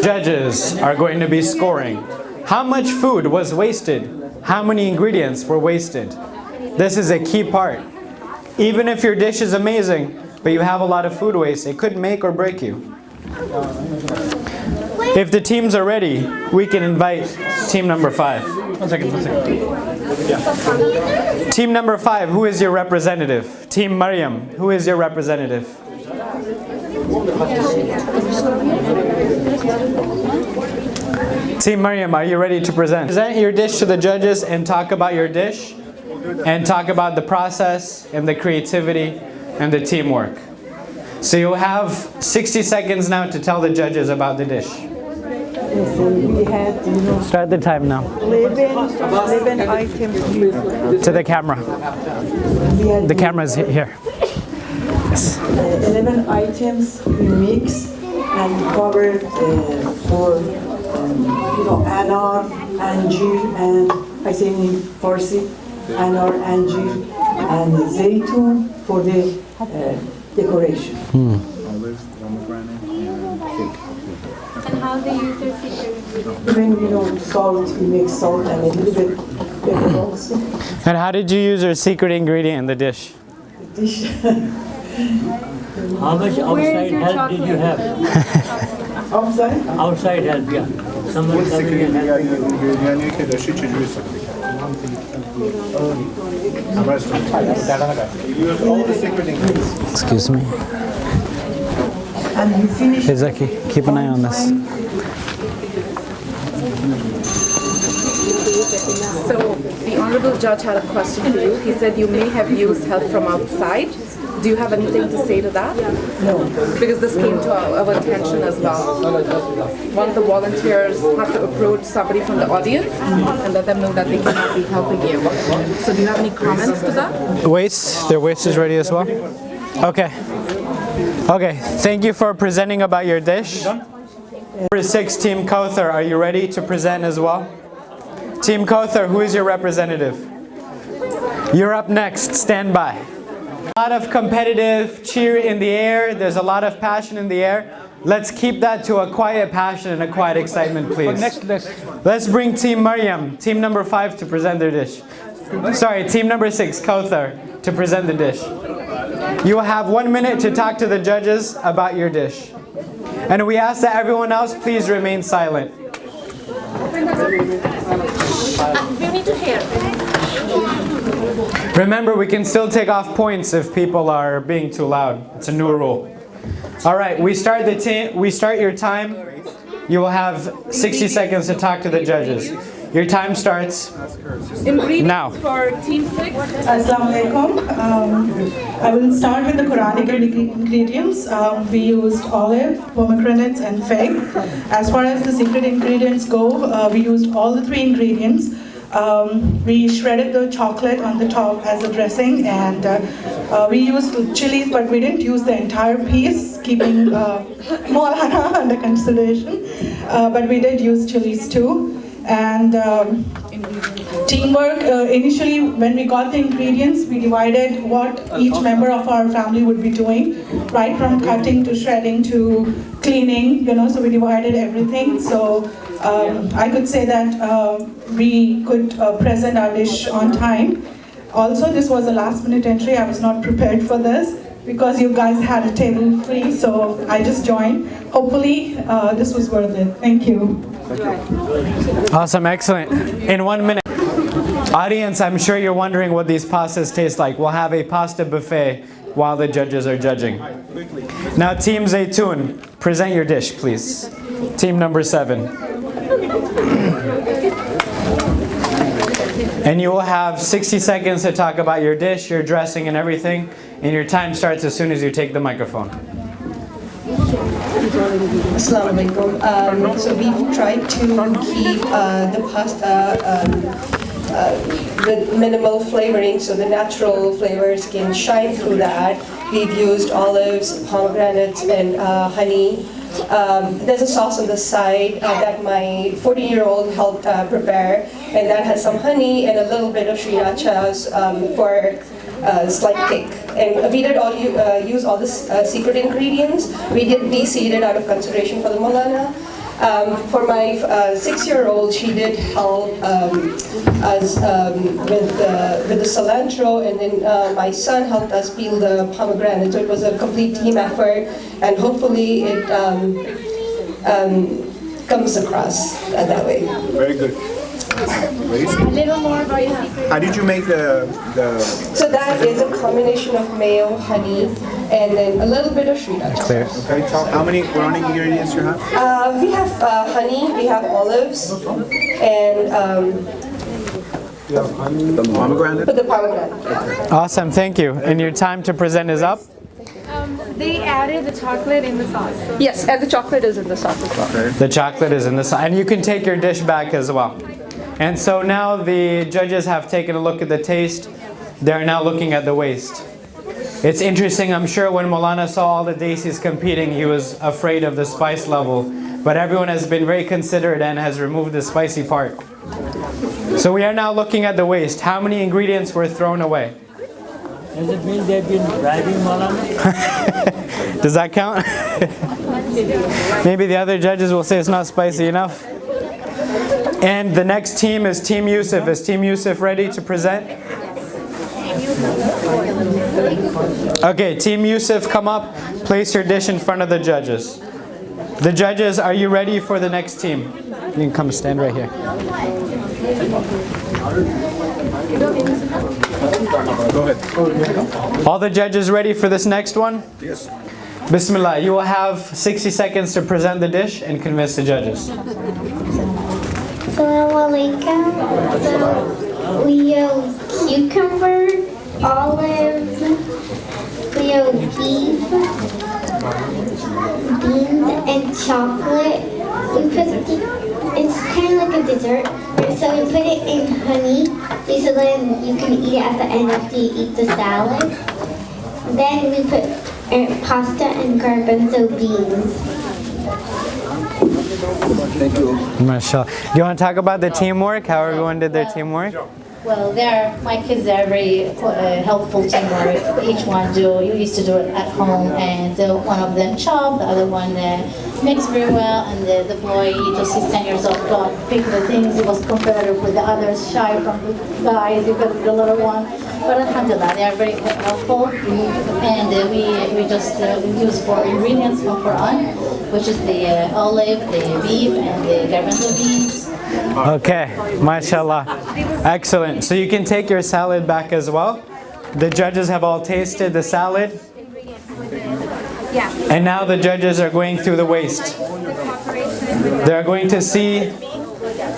Judges are going to be scoring. How much food was wasted? How many ingredients were wasted? This is a key part. Even if your dish is amazing, but you have a lot of food waste, it could make or break you. If the teams are ready, we can invite team number 5. One second. Yeah. Team number 5, who is your representative? Team Maryam, who is your representative? Team Maryam, are you ready to present? Present your dish to the judges and talk about your dish, and talk about the process and the creativity and the teamwork. So you'll have 60 seconds now to tell the judges about the dish. We had, Start the time now. 11 items. To the camera. The camera's here. Yes. 11 items we mix and covered for anar, anji, and I say in Farsi, anar, anji, and zaytun for the decoration. And how they use their secret? Even salt, we make salt and a little bit pepper also. And how did you use your secret ingredient in the dish? Dish. How much outside help did you have? Outside? Outside help, yeah. Someone coming and helping you. Excuse me. And you finish. Hey Zaki, keep an eye on this. So the honorable judge had a question for you. He said you may have used help from outside. Do you have anything to say to that? No. Because this came to our attention as well. One of the volunteers had to approach somebody from the audience and let them know that they cannot be helping you. So do you have any comments to that? Waist, their waist is ready as well? Okay. Okay, thank you for presenting about your dish. Number 6, Team Kauthar, are you ready to present as well? Team Kauthar, who is your representative? You're up next, stand by. A lot of competitive cheer in the air, there's a lot of passion in the air. Let's keep that to a quiet passion and a quiet excitement, please. Let's bring Team Maryam, team number 5, to present their dish. Sorry, team number 6, Kauthar, to present the dish. You will have 1 minute to talk to the judges about your dish. And we ask that everyone else please remain silent. We need to hear. Remember, we can still take off points if people are being too loud. It's a new rule. All right, we start your time. You will have 60 seconds to talk to the judges. Your time starts now. For Team 6. Assalamu alaikum. I will start with the Quranic ingredients. We used olive, pomegranates, and fig. As far as the secret ingredients go, we used all the 3 ingredients. We shredded the chocolate on the top as a dressing, and we used chilies, but we didn't use the entire piece, keeping Maulana under consideration. But we did use chilies too. And teamwork, initially when we got the ingredients, we divided what each member of our family would be doing, right from cutting to shredding to cleaning, so we divided everything. So I could say that we could present our dish on time. Also, this was a last minute entry. I was not prepared for this because you guys had a table free, so I just joined. Hopefully, this was worth it. Thank you. Awesome, excellent. In 1 minute. Audience, I'm sure you're wondering what these pastas taste like. We'll have a pasta buffet while the judges are judging. Now, Team Zaytun, present your dish, please. Team number 7. And you will have 60 seconds to talk about your dish, your dressing, and everything. And your time starts as soon as you take the microphone. Assalamu alaikum. So we've tried to keep the pasta with minimal flavoring, so the natural flavors can shine through that. We've used olives, pomegranates, and honey. There's a sauce on the side that my 40-year-old helped prepare, and that has some honey and a little bit of srirachas for slight kick. And we did all use all the secret ingredients. We did deseed it out of consideration for the Maulana. For my 6-year-old, she did help us with the cilantro, and then my son helped us peel the pomegranate. So it was a complete team effort, and hopefully it comes across that way. Very good. A little more about your secret. How did you make the? So that is a combination of mayo, honey, and then a little bit of sriracha. Clear. Okay. How many Quranic ingredients you have? We have honey, we have olives, and the pomegranate. the pomegranate. Awesome, thank you. And your time to present is up. They added the chocolate in the sauce. Yes, and the chocolate is in the sauce as well. The chocolate is in the sauce. And you can take your dish back as well. And so now the judges have taken a look at the taste. They're now looking at the waste. It's interesting, I'm sure when Maulana saw all the desis competing, he was afraid of the spice level. But everyone has been very considerate and has removed the spicy part. So we are now looking at the waste. How many ingredients were thrown away? Does it mean they've been driving, Maulana? Does that count? Maybe the other judges will say it's not spicy enough. And the next team is Team Yusuf. Is Team Yusuf ready to present? Okay, Team Yusuf, come up. Place your dish in front of the judges. The judges, are you ready for the next team? You can come stand right here. Go ahead. All the judges ready for this next one? Yes. Bismillah, you will have 60 seconds to present the dish and convince the judges. Assalamu alaikum. So we use cucumber, olives, we use beef, beans, and chocolate. It's kind of like a dessert. So we put it in honey, so then you can eat it at the end after you eat the salad. Then we put pasta and garbanzo beans. Thank you. MashaAllah. Do you want to talk about the teamwork? How everyone did their teamwork? Well, my kids are very helpful teamwork. Each one you used to do it at home, and one of them chopped, the other one mixed very well, and the boy, he's 10 years old, got pick the things. He was competitive with the others, shy from the guys because of the little one. But alhamdulillah, they are very helpful, and we just use 4 ingredients from Quran, which is the olive, the beef, and the garbanzo beans. Okay, mashallah. Excellent. So you can take your salad back as well. The judges have all tasted the salad. Yeah. And now the judges are going through the waste. They're going to see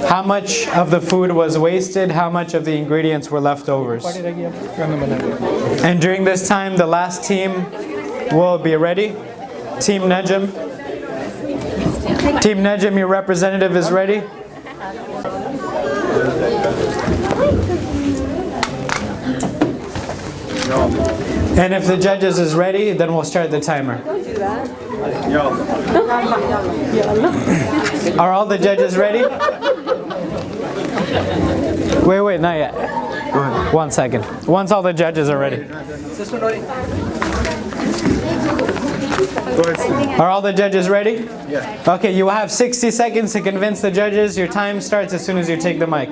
how much of the food was wasted, how much of the ingredients were leftovers. And during this time, the last team will be ready. Team Najm. Team Najm, your representative is ready. And if the judges is ready, then we'll start the timer. Are all the judges ready? Wait, not yet. Go ahead. 1 second. Once all the judges are ready. Are all the judges ready? Yeah. Okay, you will have 60 seconds to convince the judges. Your time starts as soon as you take the mic.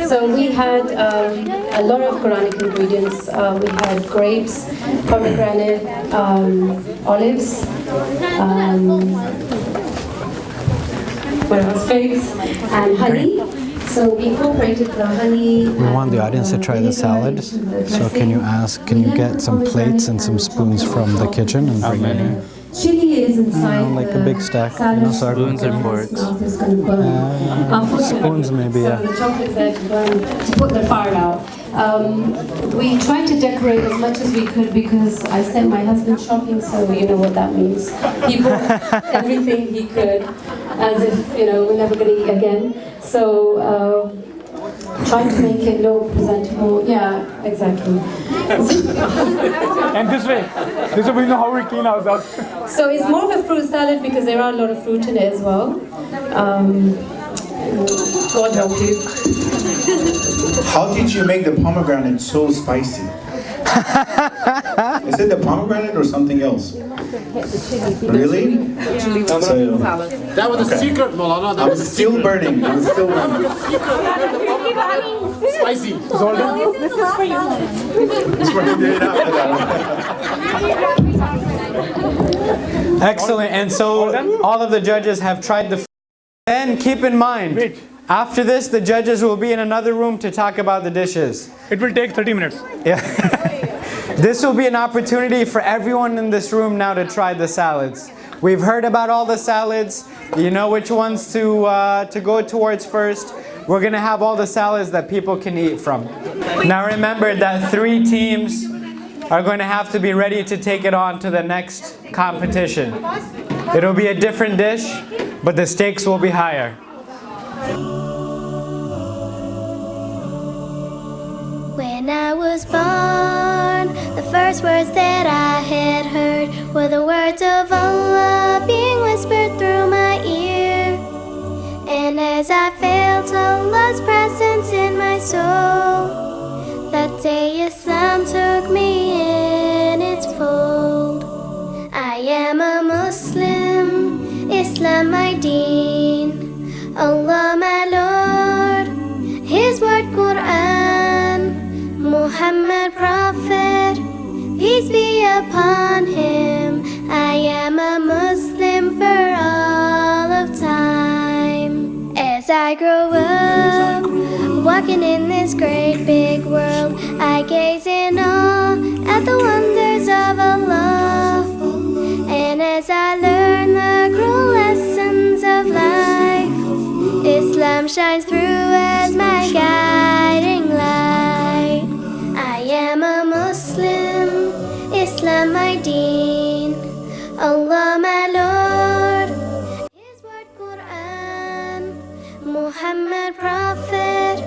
So we had a lot of Quranic ingredients. We had grapes, pomegranate, olives, what else? Figs, and honey. So we incorporated the honey. We want the audience to try the salad. So can you get some plates and some spoons from the kitchen and bring it in? Chili is inside like a big stack. Spoons and forks. Spoons maybe, yeah. So the chocolate's there to burn, to put the fire out. We tried to decorate as much as we could because I sent my husband shopping, so you know what that means. He bought everything he could, as if, we're never going to eat again. So trying to make it look presentable. Yeah, exactly. And this way we know how we clean ourselves. So it's more of a fruit salad because there are a lot of fruit in it as well. God help you. How did you make the pomegranate so spicy? Is it the pomegranate or something else? Really? That was a secret, Maulana. I'm still burning. Spicy. This is for you. Excellent. And so all of the judges have tried the food. And keep in mind, after this, the judges will be in another room to talk about the dishes. It will take 30 minutes. Yeah. This will be an opportunity for everyone in this room now to try the salads. We've heard about all the salads. You know which ones to go towards first. We're going to have all the salads that people can eat from. Now remember that 3 teams are going to have to be ready to take it on to the next competition. It'll be a different dish, but the stakes will be higher. When I was born, the first words that I had heard were the words of Allah being whispered through my ear. And as I felt Allah's presence in my soul, that day Islam took me in its fold. I am a Muslim, Islam my deen, Allah my Lord, His word Quran, Muhammad Prophet, peace be upon him. I am a Muslim for all of time. As I grow up, walking in this great big world, I gaze in awe at the wonders of Allah. And as I learn the cruel lessons of life, Islam shines through as my guiding light. I am a Muslim, Islam my deen, Allah my Lord, His word Quran, Muhammad Prophet,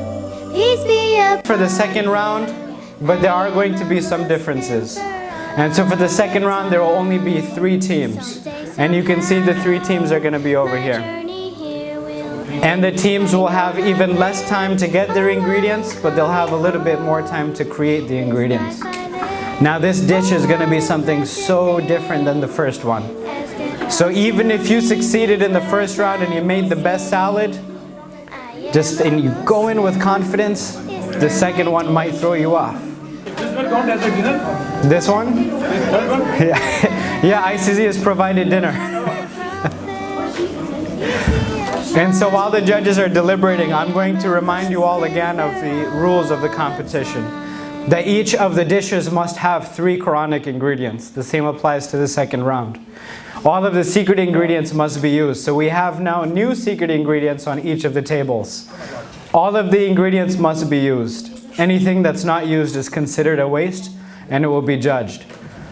peace be upon. For the second round, but there are going to be some differences. And so for the second round, there will only be 3 teams. And you can see the 3 teams are going to be over here. And the teams will have even less time to get their ingredients, but they'll have a little bit more time to create the ingredients. Now this dish is going to be something so different than the first one. So even if you succeeded in the first round and you made the best salad, and you go in with confidence, the second one might throw you off. This one? Yeah, ICZ has provided dinner. And so while the judges are deliberating, I'm going to remind you all again of the rules of the competition. That each of the dishes must have 3 Quranic ingredients. The same applies to the second round. All of the secret ingredients must be used. So we have now new secret ingredients on each of the tables. All of the ingredients must be used. Anything that's not used is considered a waste and it will be judged.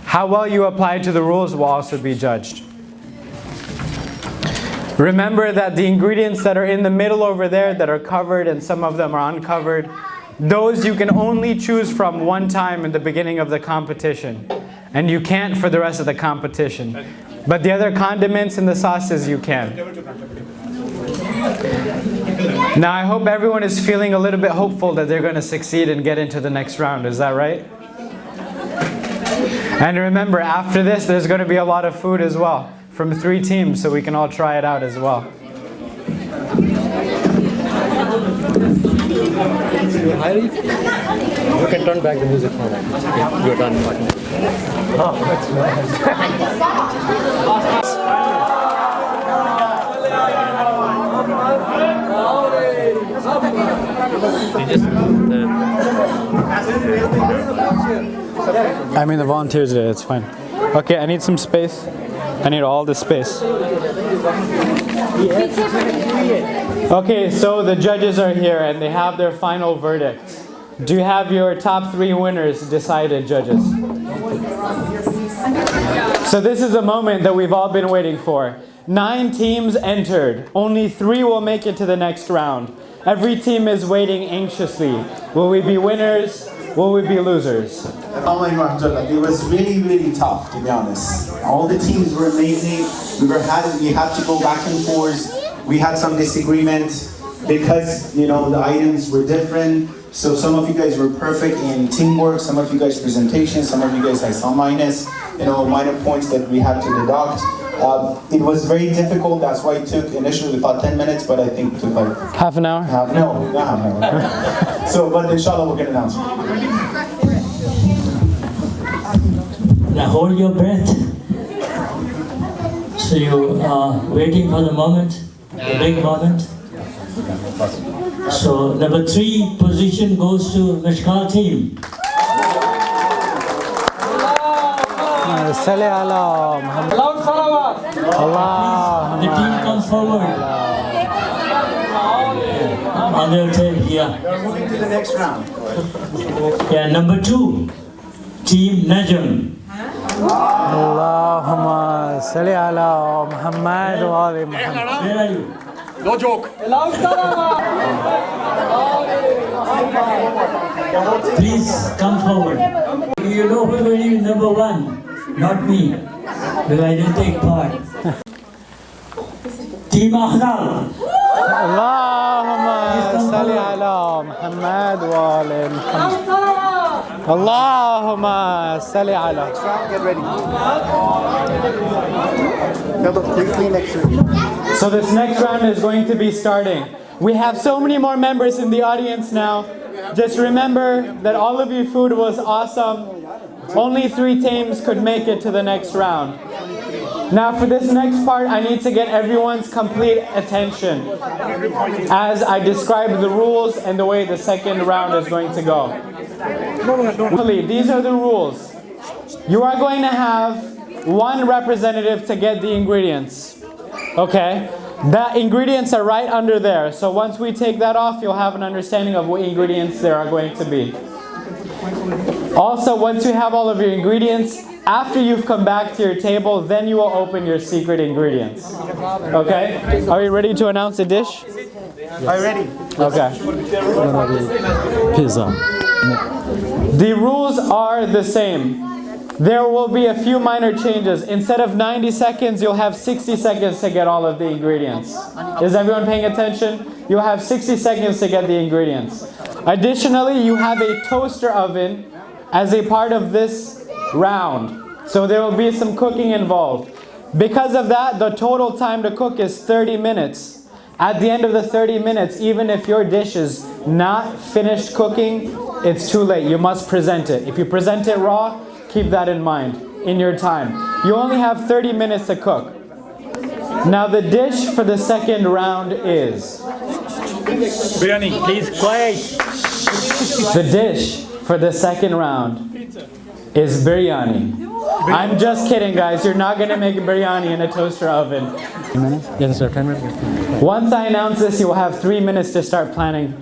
How well you apply to the rules will also be judged. Remember that the ingredients that are in the middle over there that are covered and some of them are uncovered, those you can only choose from one time in the beginning of the competition. And you can't for the rest of the competition. But the other condiments and the sauces you can. Now I hope everyone is feeling a little bit hopeful that they're going to succeed and get into the next round. Is that right? And remember, after this there's going to be a lot of food as well. From 3 teams, so we can all try it out as well. You can turn back the music now. You're done talking. Oh, that's I mean the volunteers did, it's fine. Okay, I need some space. I need all the space. Okay, so the judges are here and they have their final verdict. Do you have your top 3 winners decided, judges? So this is a moment that we've all been waiting for. 9 teams entered. Only 3 will make it to the next round. Every team is waiting anxiously. Will we be winners? Will we be losers? It was really, really tough, to be honest. All the teams were amazing. We had to go back and forth. We had some disagreement because, the items were different. So some of you guys were perfect in teamwork. Some of you guys presentation. Some of you guys had some minor points that we had to deduct. It was very difficult. That's why it took initially we thought 10 minutes, but I think it took like half an hour. No, not half an hour. So, but inshallah we'll get an announcement. Now hold your breath. So you are waiting for the moment, the big moment. So number 3 position goes to Mishkal team. Allah. The team comes forward. On their tape, yeah. We're moving to the next round. Yeah, number 2. Team Najm. Allahumma salli ala Muhammad wa ali Muhammad. Where are you? No joke. Please come forward. You know who's going to be number one? Not me, because I didn't take part. Team Ahzab. Allahumma salli ala Muhammad wa ali Muhammad. Allahumma salli ala. Get ready. So this next round is going to be starting. We have so many more members in the audience now. Just remember that all of your food was awesome. Only 3 teams could make it to the next round. Now for this next part, I need to get everyone's complete attention as I describe the rules and the way the second round is going to go. These are the rules. You are going to have 1 representative to get the ingredients. Okay? The ingredients are right under there. So once we take that off, you'll have an understanding of what ingredients there are going to be. Also, once you have all of your ingredients, after you've come back to your table, then you will open your secret ingredients. Okay? Are you ready to announce a dish? Are you ready? Okay. Pizza. The rules are the same. There will be a few minor changes. Instead of 90 seconds, you'll have 60 seconds to get all of the ingredients. Is everyone paying attention? You'll have 60 seconds to get the ingredients. Additionally, you have a toaster oven as a part of this round. So there will be some cooking involved. Because of that, the total time to cook is 30 minutes. At the end of the 30 minutes, even if your dish is not finished cooking, it's too late. You must present it. If you present it raw, keep that in mind in your time. You only have 30 minutes to cook. Now the dish for the second round is... Biryani, please, quiet. The dish for the second round is biryani. I'm just kidding, guys. You're not going to make biryani in a toaster oven. 10 minutes? Yes, sir. 10 minutes. Once I announce this, you will have 3 minutes to start planning,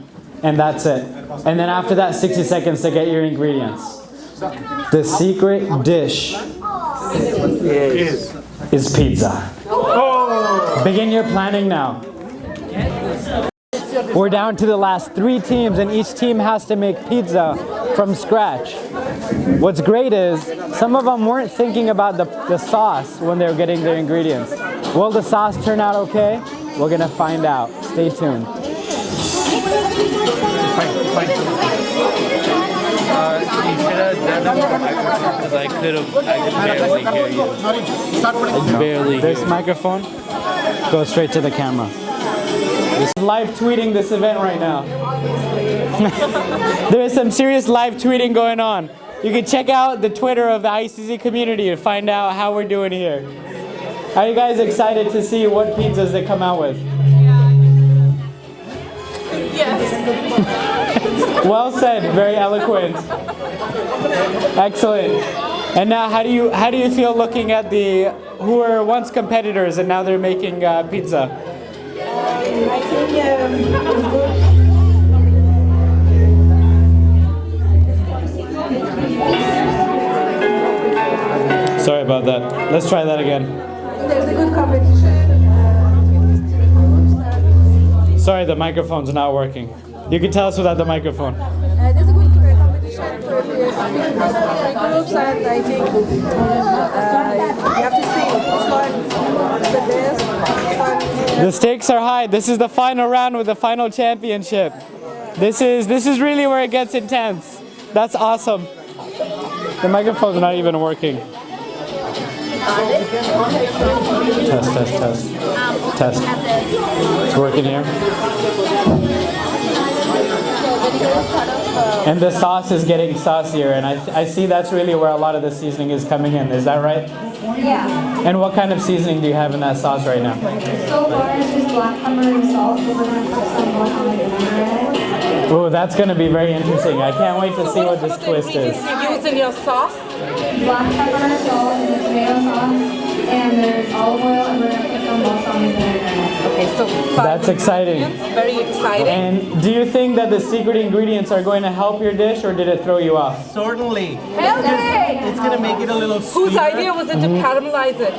and that's it. And then after that, 60 seconds to get your ingredients. The secret dish is pizza. Begin your planning now. We're down to the last 3 teams, and each team has to make pizza from scratch. What's great is some of them weren't thinking about the sauce when they were getting their ingredients. Will the sauce turn out okay? We're gonna find out. Stay tuned. Because I could barely hear you. Barely. This microphone goes straight to the camera. This is live tweeting this event right now. There is some serious live tweeting going on. You can check out the Twitter of the ICZ community to find out how we're doing here. Are you guys excited to see what pizzas they come out with? Yes. Well said, very eloquent. Excellent. And now, how do you feel looking at the who were once competitors and now they're making pizza? I think it's good. Sorry about that. Let's try that again. There's a good competition. Sorry, the microphone's not working. You can tell us without the microphone. There's a good competition for the groups, and I think you have to see which one is the best. The stakes are high. This is the final round with the final championship. This is really where it gets intense. That's awesome. The microphone's not even working. Test. It's working here. And the sauce is getting saucier, and I see that's really where a lot of the seasoning is coming in. Is that right? Yeah. And what kind of seasoning do you have in that sauce right now? So far, it's just black pepper and salt. We're going to put some more on the vinaigrette. Oh, that's going to be very interesting. I can't wait to see what this twist is. You use in your sauce? Black pepper, salt, and the tomato sauce. And there's olive oil, and we're going to put some balsamic vinaigrette. Okay, So That's exciting. Very exciting. And do you think that the secret ingredients are going to help your dish, or did it throw you off? Certainly. Healthy! It's going to make it a little sweeter. Whose idea was it to caramelize it?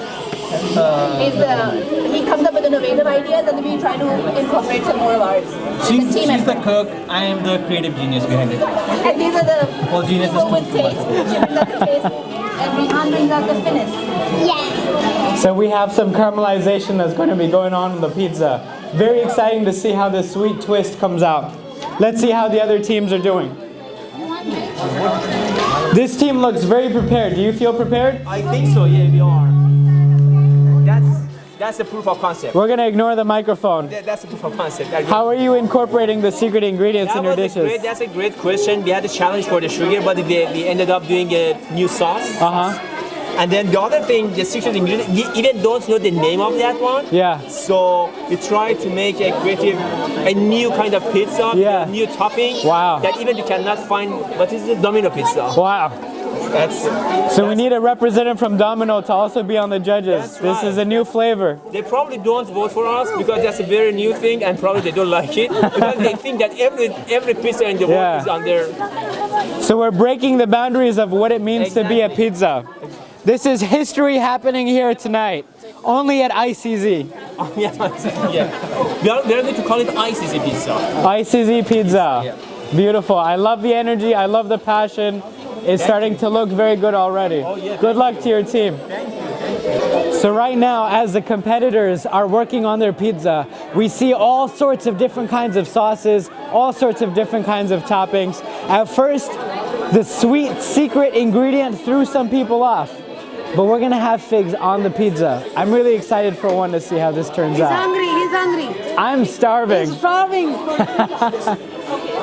He comes up with innovative ideas and we try to incorporate some more of ours. She's the cook. I am the creative genius behind it. And these are the Well, genius is people with taste. She brings out the taste and Rihan brings out the finesse. Yeah. So we have some caramelization that's going to be going on in the pizza. Very exciting to see how this sweet twist comes out. Let's see how the other teams are doing. This team looks very prepared. Do you feel prepared? I think so, yeah, we are. That's the proof of concept. We're going to ignore the microphone. That's the proof of concept. How are you incorporating the secret ingredients in your dishes? That's a great question. We had a challenge for the sugar, but we ended up doing a new sauce. And then the other thing, the secret ingredient, we even don't know the name of that one. Yeah. So we tried to make a new kind of pizza, with a new topping. Wow. That even you cannot find. What is the Domino pizza? Wow. So we need a representative from Domino to also be on the judges. This is a new flavor. They probably don't vote for us because that's a very new thing, and probably they don't like it because they think that every pizza in the world is on their. So we're breaking the boundaries of what it means to be a pizza. This is history happening here tonight, only at ICZ. Yeah. We are going to call it ICZ pizza. ICZ pizza. Beautiful. I love the energy. I love the passion. It's starting to look very good already. Good luck to your team. So right now, as the competitors are working on their pizza, we see all sorts of different kinds of sauces, all sorts of different kinds of toppings. At first, the sweet secret ingredient threw some people off, but we're gonna have figs on the pizza. I'm really excited for one to see how this turns out. He's hungry. I'm starving. He's starving.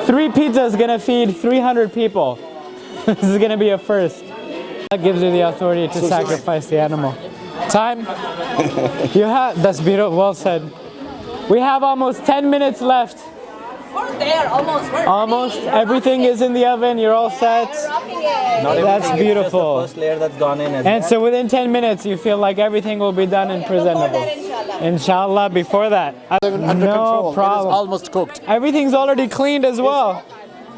3 pizzas gonna feed 300 people. This is going to be a first. That gives you the authority to sacrifice the animal. Time? You have, that's beautiful, well said. We have almost 10 minutes left. We're there, almost. Almost. Everything is in the oven, you're all set. That's beautiful. First layer that's gone in. And so within 10 minutes, you feel like everything will be done and presentable. Inshallah, before that. No problem. It is almost cooked. Everything's already cleaned as well.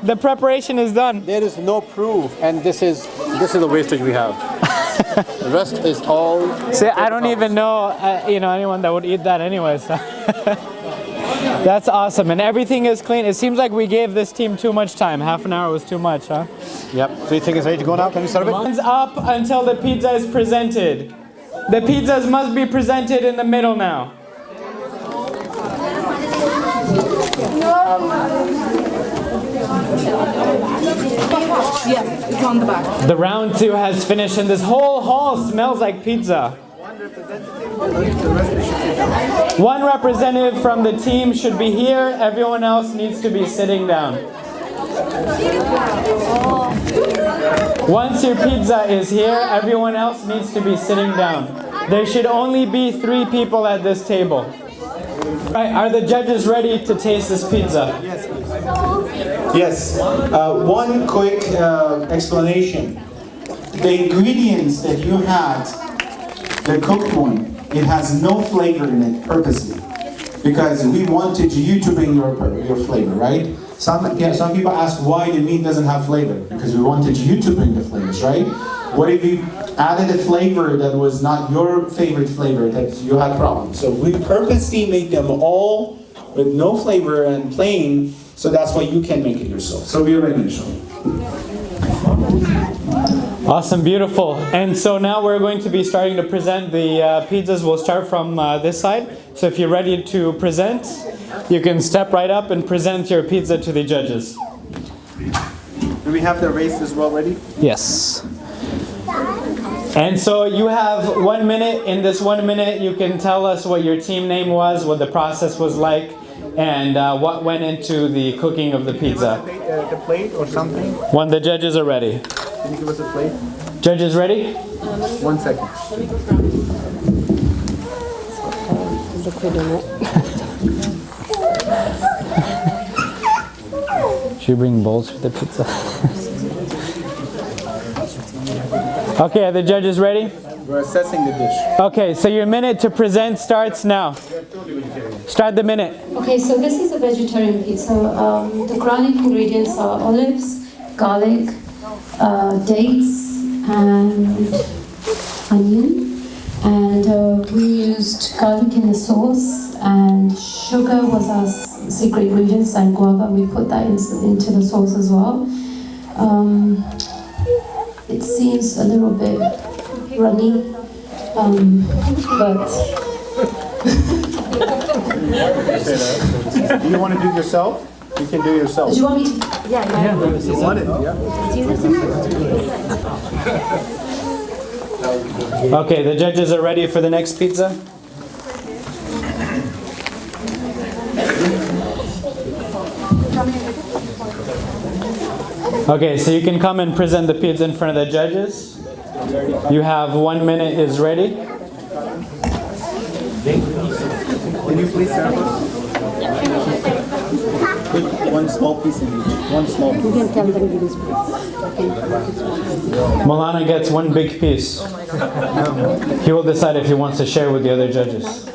The preparation is done. There is no proof, and this is the wastage we have. The rest is all. See, I don't even know, anyone that would eat that anyway. So. That's awesome, and everything is clean. It seems like we gave this team too much time. Half an hour was too much, huh? Yep. So you think it's ready to go now? Can we serve it? Hands up until the pizza is presented. The pizzas must be presented in the middle now. Yes, it's on the back. The round 2 has finished, and this whole hall smells like pizza. One representative from the team should be here. Everyone else needs to be sitting down. Once your pizza is here, everyone else needs to be sitting down. There should only be 3 people at this table. Right, are the judges ready to taste this pizza? Yes, please. Yes. One quick explanation. The ingredients that you had, the cooked one, it has no flavor in it purposely, because we wanted you to bring your flavor, right? Some people ask why the meat doesn't have flavor, because we wanted you to bring the flavors, right? What if you added a flavor that was not your favorite flavor, that you had problems? So we purposely made them all with no flavor and plain, so that's why you can make it yourself. So we're ready to show you. Awesome, beautiful. And so now we're going to be starting to present the pizzas. We'll start from this side. So if you're ready to present, you can step right up and present your pizza to the judges. Do we have the race as well ready? Yes. And so you have 1 minute. In this 1 minute, you can tell us what your team name was, what the process was like, and what went into the cooking of the pizza. The plate or something? When the judges are ready. Can you give us a plate? Judges ready? 1 second. Should you bring bowls for the pizza? Okay, are the judges ready? We're assessing the dish. Okay, so your minute to present starts now. Start the minute. Okay, so this is a vegetarian pizza. The Quranic ingredients are olives, garlic, dates, and onion. And we used garlic in the sauce, and sugar was our secret ingredients, and guava. We put that into the sauce as well. It seems a little bit runny, but. Do you want to do it yourself? You can do it yourself. Do you want me to? Yeah. You want it? Yeah. Okay, the judges are ready for the next pizza. Okay, so you can come and present the pizza in front of the judges. You have 1 minute is ready. Can you please sample? Put one small piece in each. One small piece. You can tell them give this Milana gets one big piece. He will decide if he wants to share with the other judges.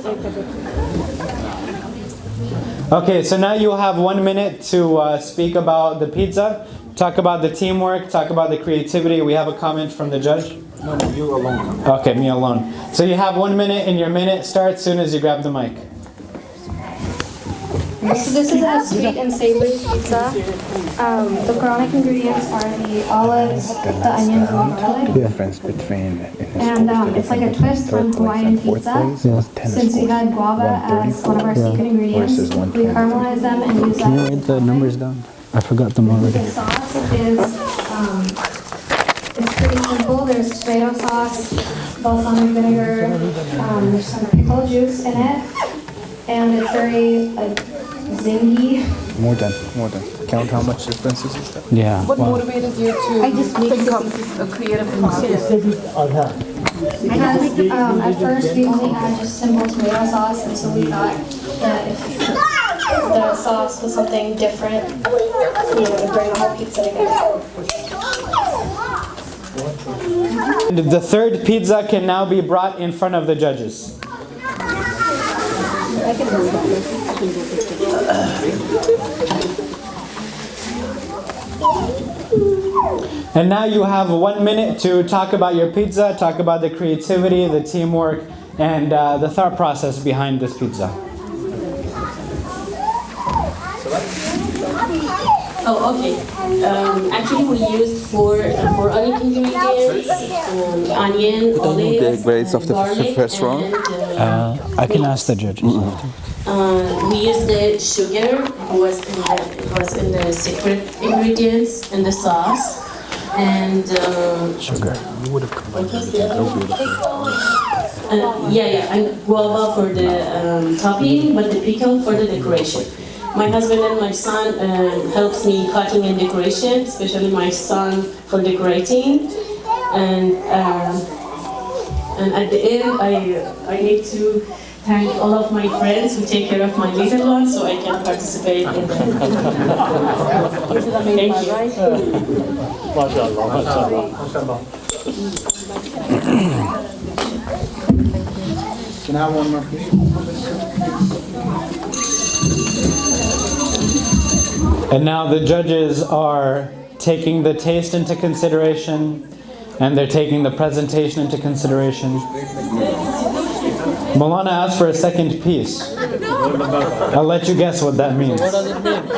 Okay, so now you'll have 1 minute to speak about the pizza, talk about the teamwork, talk about the creativity. We have a comment from the judge. No, you alone. Okay, me alone. So you have 1 minute, and your minute starts as soon as you grab the mic. So this is a sweet and savory pizza. The Quranic ingredients are the olives, the onions, and the garlic. The difference between And it's like a twist on Hawaiian pizza. Since we had guava as one of our secret ingredients, we caramelize them and use Can you that. write the numbers down? I forgot them already. The sauce is it's pretty simple. There's tomato sauce, balsamic vinegar, there's some pickle juice in it, and it's very zingy. More than. Count how much differences is that? Yeah. What motivated you to think up a creative concept? At first we only had just simple tomato sauce, and so we thought that if the sauce was something different, it would bring the whole pizza together. The third pizza can now be brought in front of the judges. And now you have 1 minute to talk about your pizza, talk about the creativity, the teamwork, and the thought process behind this pizza. Oh, okay. Actually, we used four onion ingredients: onion, olive, The grades of the garlic, first round. and I can ask the judges. we used the sugar. Was in the secret ingredients in the sauce, and Sugar. You would have combined it. and guava for the topping, but the pickle for the decoration. My husband and my son helps me cutting and decoration, especially my son for decorating. And at the end, I need to thank all of my friends who take care of my little ones so I can participate in them. Thank you. Can I have one more, please? And now the judges are taking the taste into consideration, and they're taking the presentation into consideration. Milana asked for a second piece. I'll let you guess what that means. What does it mean?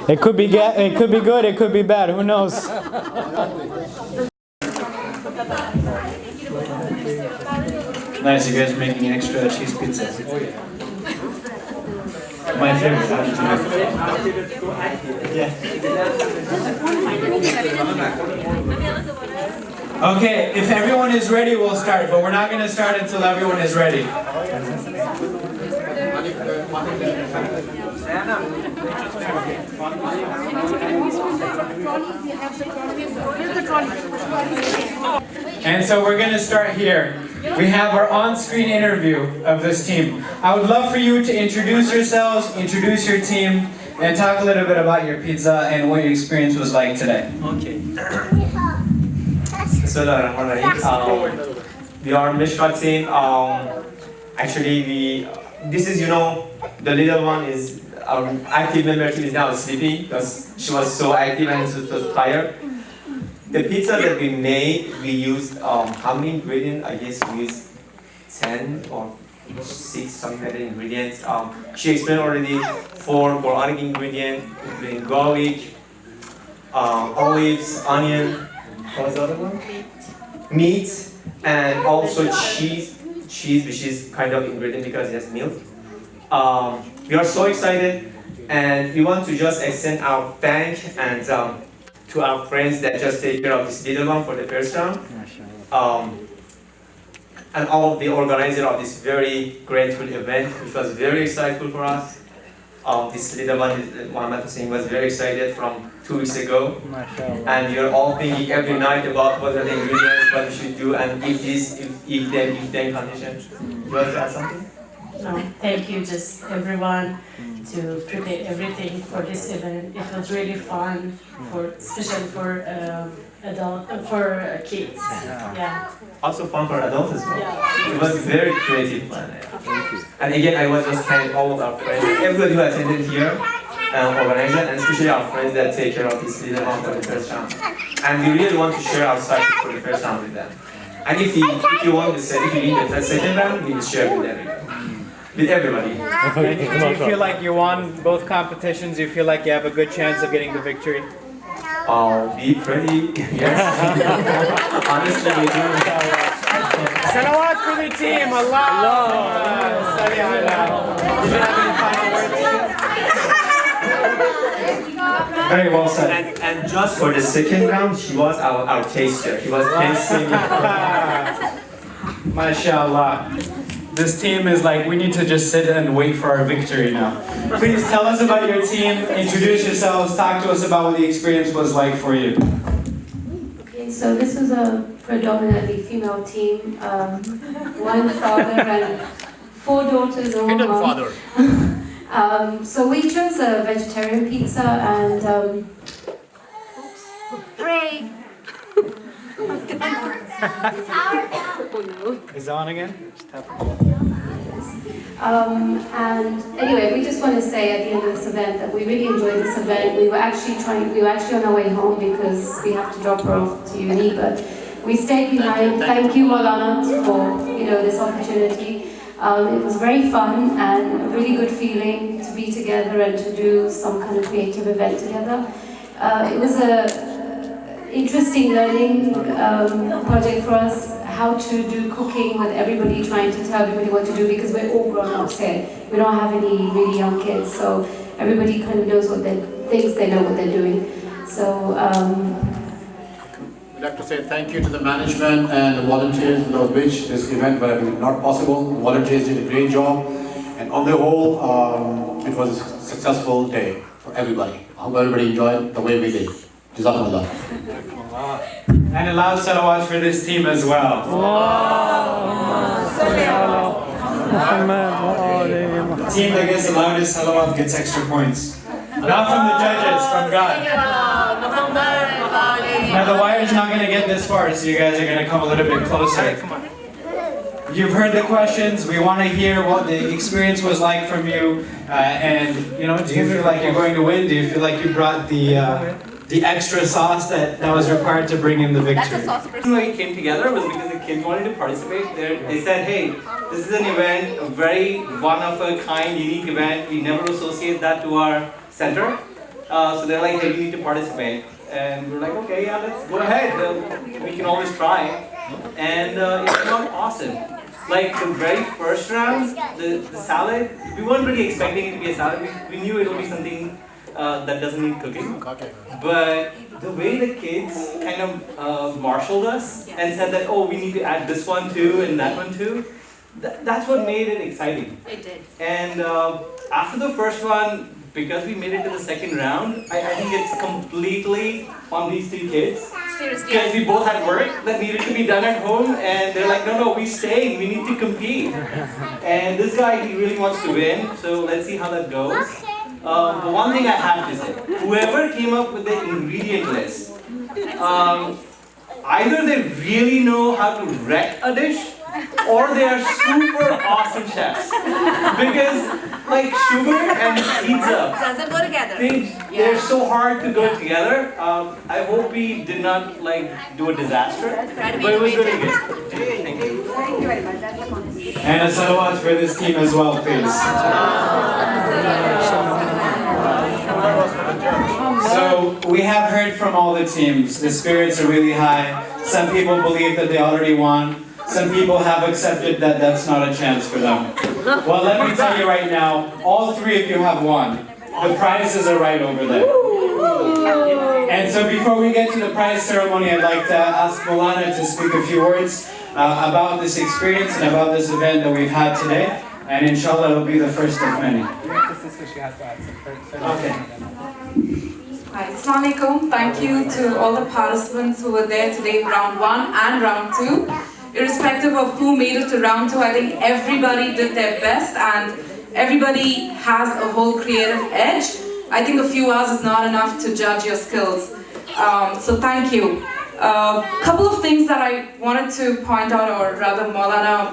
It could be good, it could be bad, who knows? Nice, you guys are making extra cheese pizza. My favorite. Okay, if everyone is ready, we'll start, but we're not going to start until everyone is ready. And so we're going to start here. We have our on-screen interview of this team. I would love for you to introduce yourselves, introduce your team, and talk a little bit about your pizza and what your experience was like today. Okay. Bismillahirrahmanirrahim. we are Mishka team. Actually, this is, the little one is, our active member team is now sleeping because she was so active and so tired. The pizza that we made, we used, how many ingredients? I guess we used 10 or 6 something like that ingredients. She explained already 4 Quranic ingredients, including garlic, olives, onion, what was the other one? Meat, and also cheese, which is kind of ingredient because it has milk. We are so excited, and we want to just extend our thank and to our friends that just take care of this little one for the first round. And all of the organizers of this very grateful event, which was very exciting for us. This little one, Muhammad Hussein, was very excited from 2 weeks ago. And we are all thinking every night about what are the ingredients, what we should do, and if then condition. You want to add something? No, thank you, just everyone, to prepare everything for this event. It was really fun, especially for kids. Yeah. Also fun for adults as well. Yeah. It was very creative fun. And again, I was just thanking all of our friends, everybody who attended here, organizer, and especially our friends that take care of this little one for the first round. And we really want to share our success for the first round with them. And if you want to if you need the second round, we will share with everybody. With everybody. Do you feel like you won both competitions? Do you feel like you have a good chance of getting the victory? Be pretty, yes. Honestly, we do. Salawat for the team, Allah. Study Allah. Do you have any final words? Very well said. And just for the second round, he was our taster. He was tasting. MashaAllah. This team is like, we need to just sit and wait for our victory now. Please tell us about your team, introduce yourselves, talk to us about what the experience was like for you. Okay, so this was a predominantly female team. One father and 4 daughters or Hidden father. So we chose a vegetarian pizza and Brave. Is it on again? And anyway, we just want to say at the end of this event that we really enjoyed this event. We were actually on our way home because we have to drop her off to uni, but we stayed behind. Thank you, Maulana, for this opportunity. It was very fun and a really good feeling to be together and to do some kind of creative event together. It was a interesting learning project for us, how to do cooking with everybody, trying to tell everybody what to do because we're all grown-ups here. We don't have any really young kids, so everybody kind of knows thinks they know what they're doing. So We'd like to say thank you to the management and the volunteers without which this event would have been not possible. The volunteers did a great job, and on the whole, it was a successful day for everybody. I hope everybody enjoyed the way we did. Jazakumullah. And a loud salawat for this team as well. The team that gets the loudest salawat gets extra points. Not from the judges, from God. Now the wire's not going to get this far, so you guys are going to come a little bit closer. You've heard the questions. We want to hear what the experience was like from you. And do you feel like you're going to win? Do you feel like you brought the extra sauce that was required to bring in the victory? The reason why we came together was because the kids wanted to participate. They said, hey, this is an event, a very one-of-a-kind, unique event. We never associate that to our center. So they're like, hey, we need to participate. And we're like, okay, yeah, let's go ahead. We can always try. And it came out awesome. Like the very first round, the salad, we weren't really expecting it to be a salad. We knew it would be something that doesn't need cooking. But the way the kids kind of marshaled us and said that, oh, we need to add this one too and that one too, that's what made it exciting. It did. And after the first one, because we made it to the second round, I think it's completely on these 3 kids. Seriously. Because we both had work that needed to be done at home, and they're like, no, we staying, we need to compete. And this guy, he really wants to win, so let's see how that goes. The one thing I have to say, whoever came up with the ingredient list, either they really know how to wreck a dish, or they are super awesome chefs. Because like sugar and pizza Doesn't go together. they're so hard to go together. I hope we did not like do a disaster, but it was really good. Thank you. Thank you very much. That's a compliment. And a salawat for this team as well, please. So we have heard from all the teams. The spirits are really high. Some people believe that they already won. Some people have accepted that that's not a chance for them. Well, let me tell you right now, all three of you have won. The prizes are right over there. And so before we get to the prize ceremony, I'd like to ask Maulana to speak a few words about this experience and about this event that we've had today. And inshallah, it will be the first of many. Okay. Hi, Assalamu alaikum. Thank you to all the participants who were there today, round 1 and round 2. Irrespective of who made it to round 2, I think everybody did their best and everybody has a whole creative edge. I think a few hours is not enough to judge your skills. So thank you. Couple of things that I wanted to point out, or rather Maulana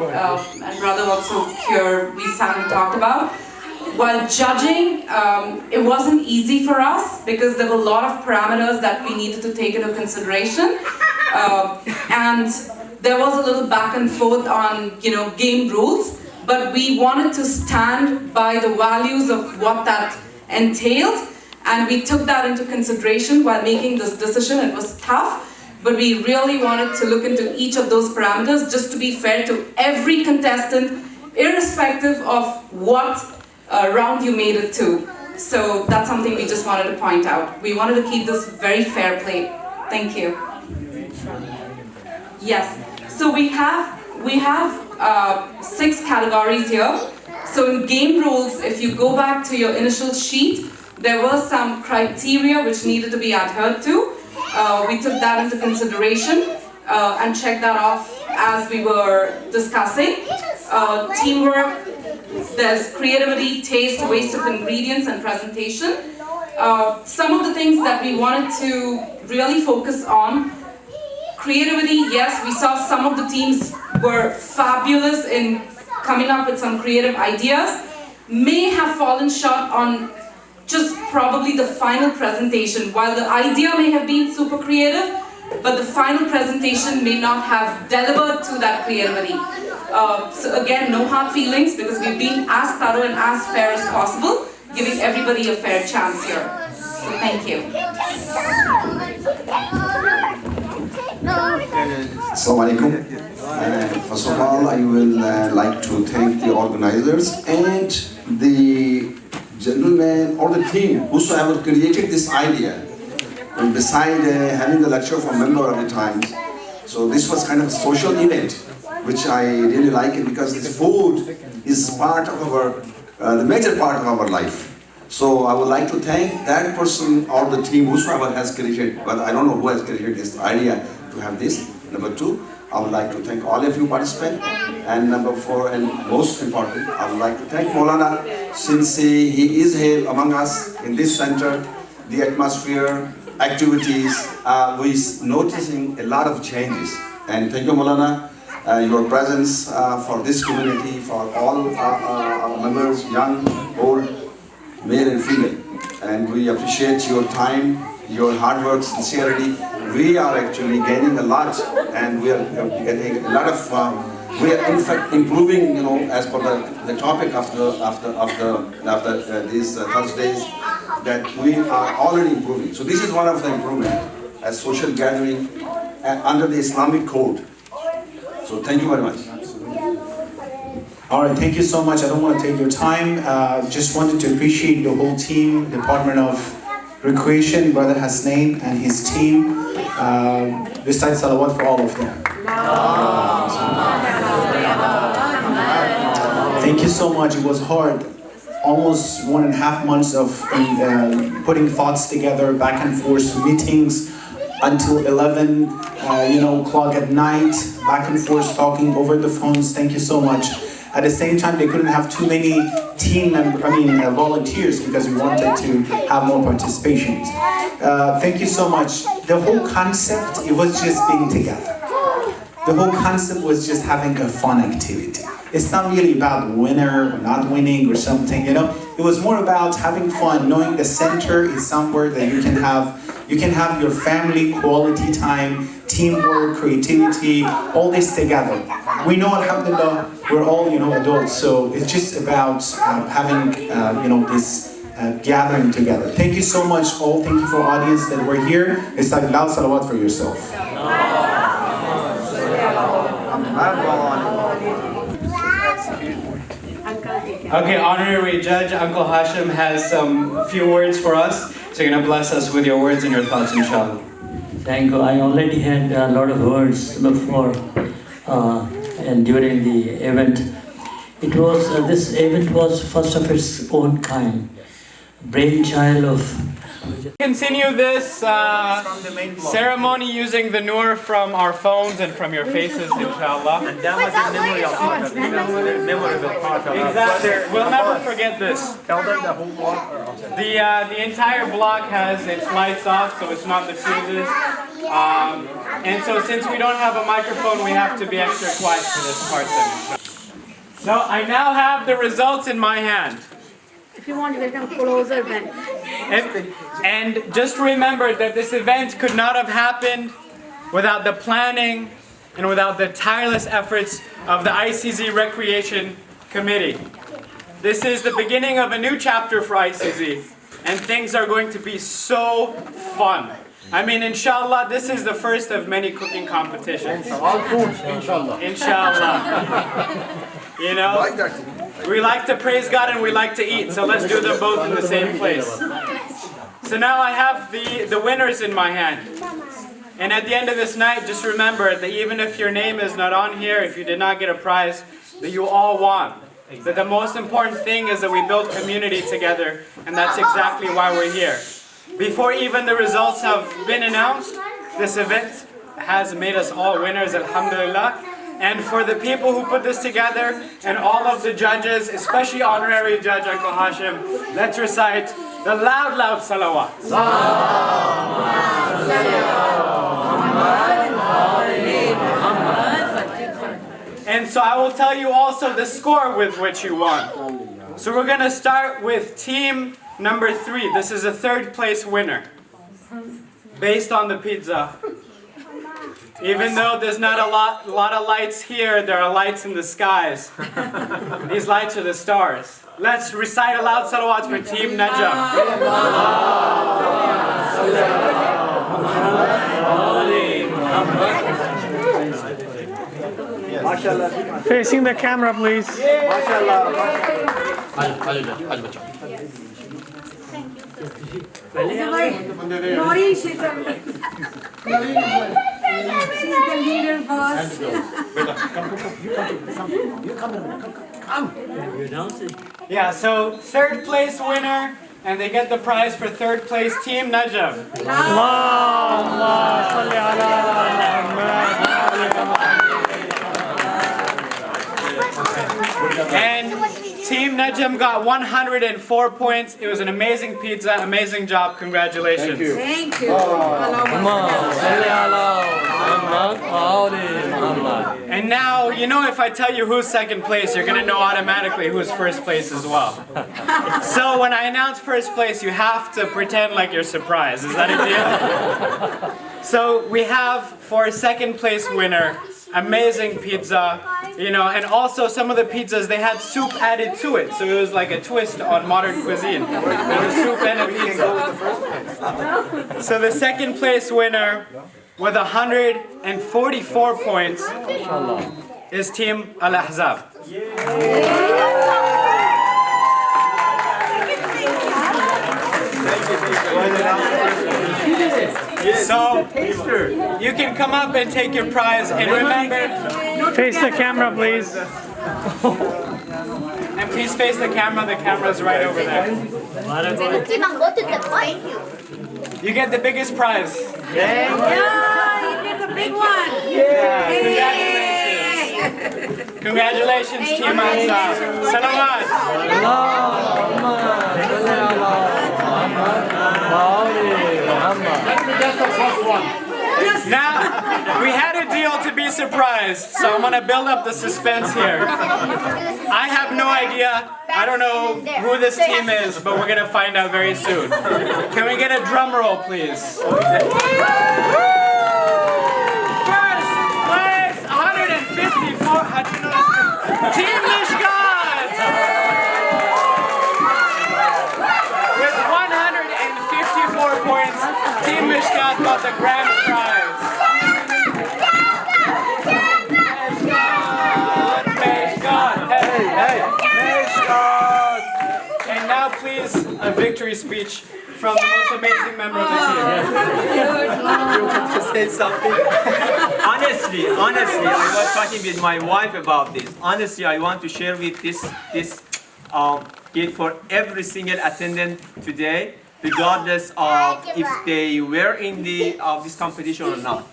and brother also here, we sat and talked about. While judging, it wasn't easy for us because there were a lot of parameters that we needed to take into consideration. And there was a little back and forth on, game rules, but we wanted to stand by the values of what that entailed, and we took that into consideration while making this decision. It was tough, but we really wanted to look into each of those parameters just to be fair to every contestant, irrespective of what round you made it to. So that's something we just wanted to point out. We wanted to keep this very fair play. Thank you. Yes. So we have 6 categories here. So in game rules, if you go back to your initial sheet, there were some criteria which needed to be adhered to. We took that into consideration and checked that off as we were discussing. Teamwork, there's creativity, taste, waste of ingredients, and presentation. Some of the things that we wanted to really focus on: creativity. Yes, we saw some of the teams were fabulous in coming up with some creative ideas, may have fallen short on just probably the final presentation. While the idea may have been super creative, but the final presentation may not have delivered to that creativity. So again, no hard feelings, because we've been as thorough and as fair as possible, giving everybody a fair chance here. So thank you. Assalamu alaikum. First of all, I will like to thank the organizers and the gentlemen or the team whosoever created this idea. And beside having the lecture from member of the times, so this was kind of a social event, which I really like it because this food is part of our, the major part of our life. So I would like to thank that person or the team whosoever has created, but I don't know who has created this idea to have this. Number 2, I would like to thank all of you participants. And number 4, and most important, I would like to thank Maulana, since he is here among us in this center, the atmosphere, activities, we're noticing a lot of changes. And thank you, Maulana, your presence for this community, for all our members, young, old, male and female. And we appreciate your time, your hard work, sincerity. We are actually gaining a lot, and we are getting a lot of, we are in fact improving, as per the topic after these Thursdays, that we are already improving. So this is one of the improvements as social gathering under the Islamic code. So thank you very much. All right, thank you so much. I don't want to take your time. Just wanted to appreciate the whole team, Department of Recreation, Brother Hasnain and his team. Recite salawat for all of them. Thank you so much. It was hard. Almost 1.5 months of putting thoughts together, back and forth meetings until 11 o'clock at night, back and forth talking over the phones. Thank you so much. At the same time, they couldn't have too many volunteers, because we wanted to have more participations. Thank you so much. The whole concept, it was just being together. the whole concept was just having a fun activity. It's not really about winner or not winning or something, you know. It was more about having fun, knowing the center is somewhere that you can have your family quality time, teamwork, creativity, all this together. We know, alhamdulillah, we're all, you know, adults, so it's just about having, you know, this gathering together. Thank you so much all. Thank you for audience that were here. It's like loud salawat for yourself. Okay, honorary judge Uncle Hashim has some few words for us. So you're going to bless us with your words and your thoughts, inshallah. Thank you. I already had a lot of words before and during the event. It was this event was first of its own kind, brainchild of. Continue this ceremony using the nur from our phones and from your faces, inshallah. And that was a memorable part of Exactly. We'll never forget this. Tell them the whole block. The entire block has its lights off, so it's not the fuses. And so since we don't have a microphone, we have to be extra quiet for this part then. So I now have the results in my hand. If you want, you can come closer then. And just remember that this event could not have happened without the planning and without the tireless efforts of the ICZ Recreation Committee. This is the beginning of a new chapter for ICZ, and things are going to be so fun. I mean, inshallah, this is the first of many cooking competitions. All foods, inshallah. Inshallah. You know, we like to praise God and we like to eat, so let's do them both in the same place. So now I have the winners in my hand. And at the end of this night, just remember that even if your name is not on here, if you did not get a prize, that you all won. That the most important thing is that we build community together, and that's exactly why we're here. Before even the results have been announced, this event has made us all winners, alhamdulillah. And for the people who put this together, and all of the judges, especially honorary judge Uncle Hashim, let's recite the loud, loud salawat. And so I will tell you also the score with which you won. So we're going to start with team number 3. This is a 3rd place winner, based on the pizza. Even though there's not a lot of lights here, there are lights in the skies. These lights are the stars. Let's recite a loud salawat for Team Najam. Facing the camera, please. She's the leader, boss. Yeah, so 3rd place winner, and they get the prize for 3rd place, Team Najam. And Team Najam got 104 points. It was an amazing pizza, amazing job. Congratulations. Thank you. Thank you. And now, you know, if I tell you who's 2nd place, you're going to know automatically who's 1st place as well. So when I announce 1st place, you have to pretend like you're surprised. Is that a deal? So we have, for 2nd place winner, amazing pizza, you know, and also some of the pizzas, they had soup added to it, so it was like a twist on modern cuisine. There was soup and a pizza. So the 2nd place winner with 144 points is Team Al-Ahzab. So, you can come up and take your prize, and remember... Face the camera, please. And please face the camera's right over there. You get the biggest prize. Yeah, you get the big one. Yeah, congratulations, Team Ansar. Salawat. That's the first one. Now, we had a deal to be surprised, so I'm gonna build up the suspense here. I have no idea. I don't know who this team is, but we're gonna find out very soon. Can we get a drum roll, please? First place, 154. How do you know this? Team Mishkat! With 154 points, Team Mishkat got the grand prize. And now please, a victory speech from the most amazing member of the team. You want to say something? honestly, I was talking with my wife about this. Honestly, I want to share with this gift for every single attendant today, regardless of if they were in the this competition or not.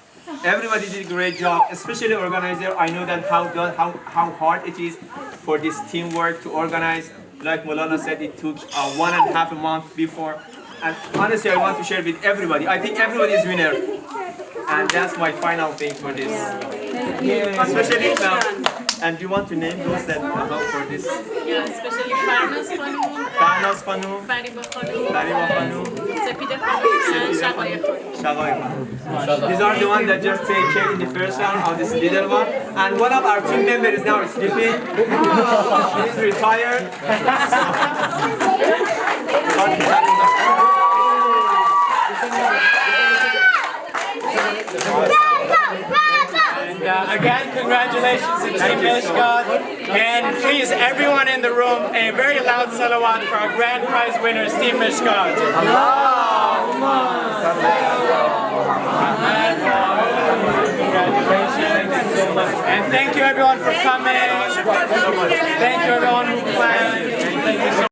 Everybody did a great job, especially organizer. I know that how hard it is for this teamwork to organize. Like Molana said, it took 1.5 months before. And honestly, I want to share with everybody. I think everybody is winner. And that's my final thing for this. Especially now. And do you want to name those that help for this? Yeah, especially Farnas Panu, Fariba Panu, Sepida Panu, and Shagaya Panu. These are the ones that just take care in the first round of this little one. And one of our team members is now sleeping. She's retired. And again, congratulations to Team Mishkat. And please, everyone in the room, a very loud salawat for our grand prize winners, Team Mishkat. And thank you everyone for coming. Thank you everyone who planned. Thank you so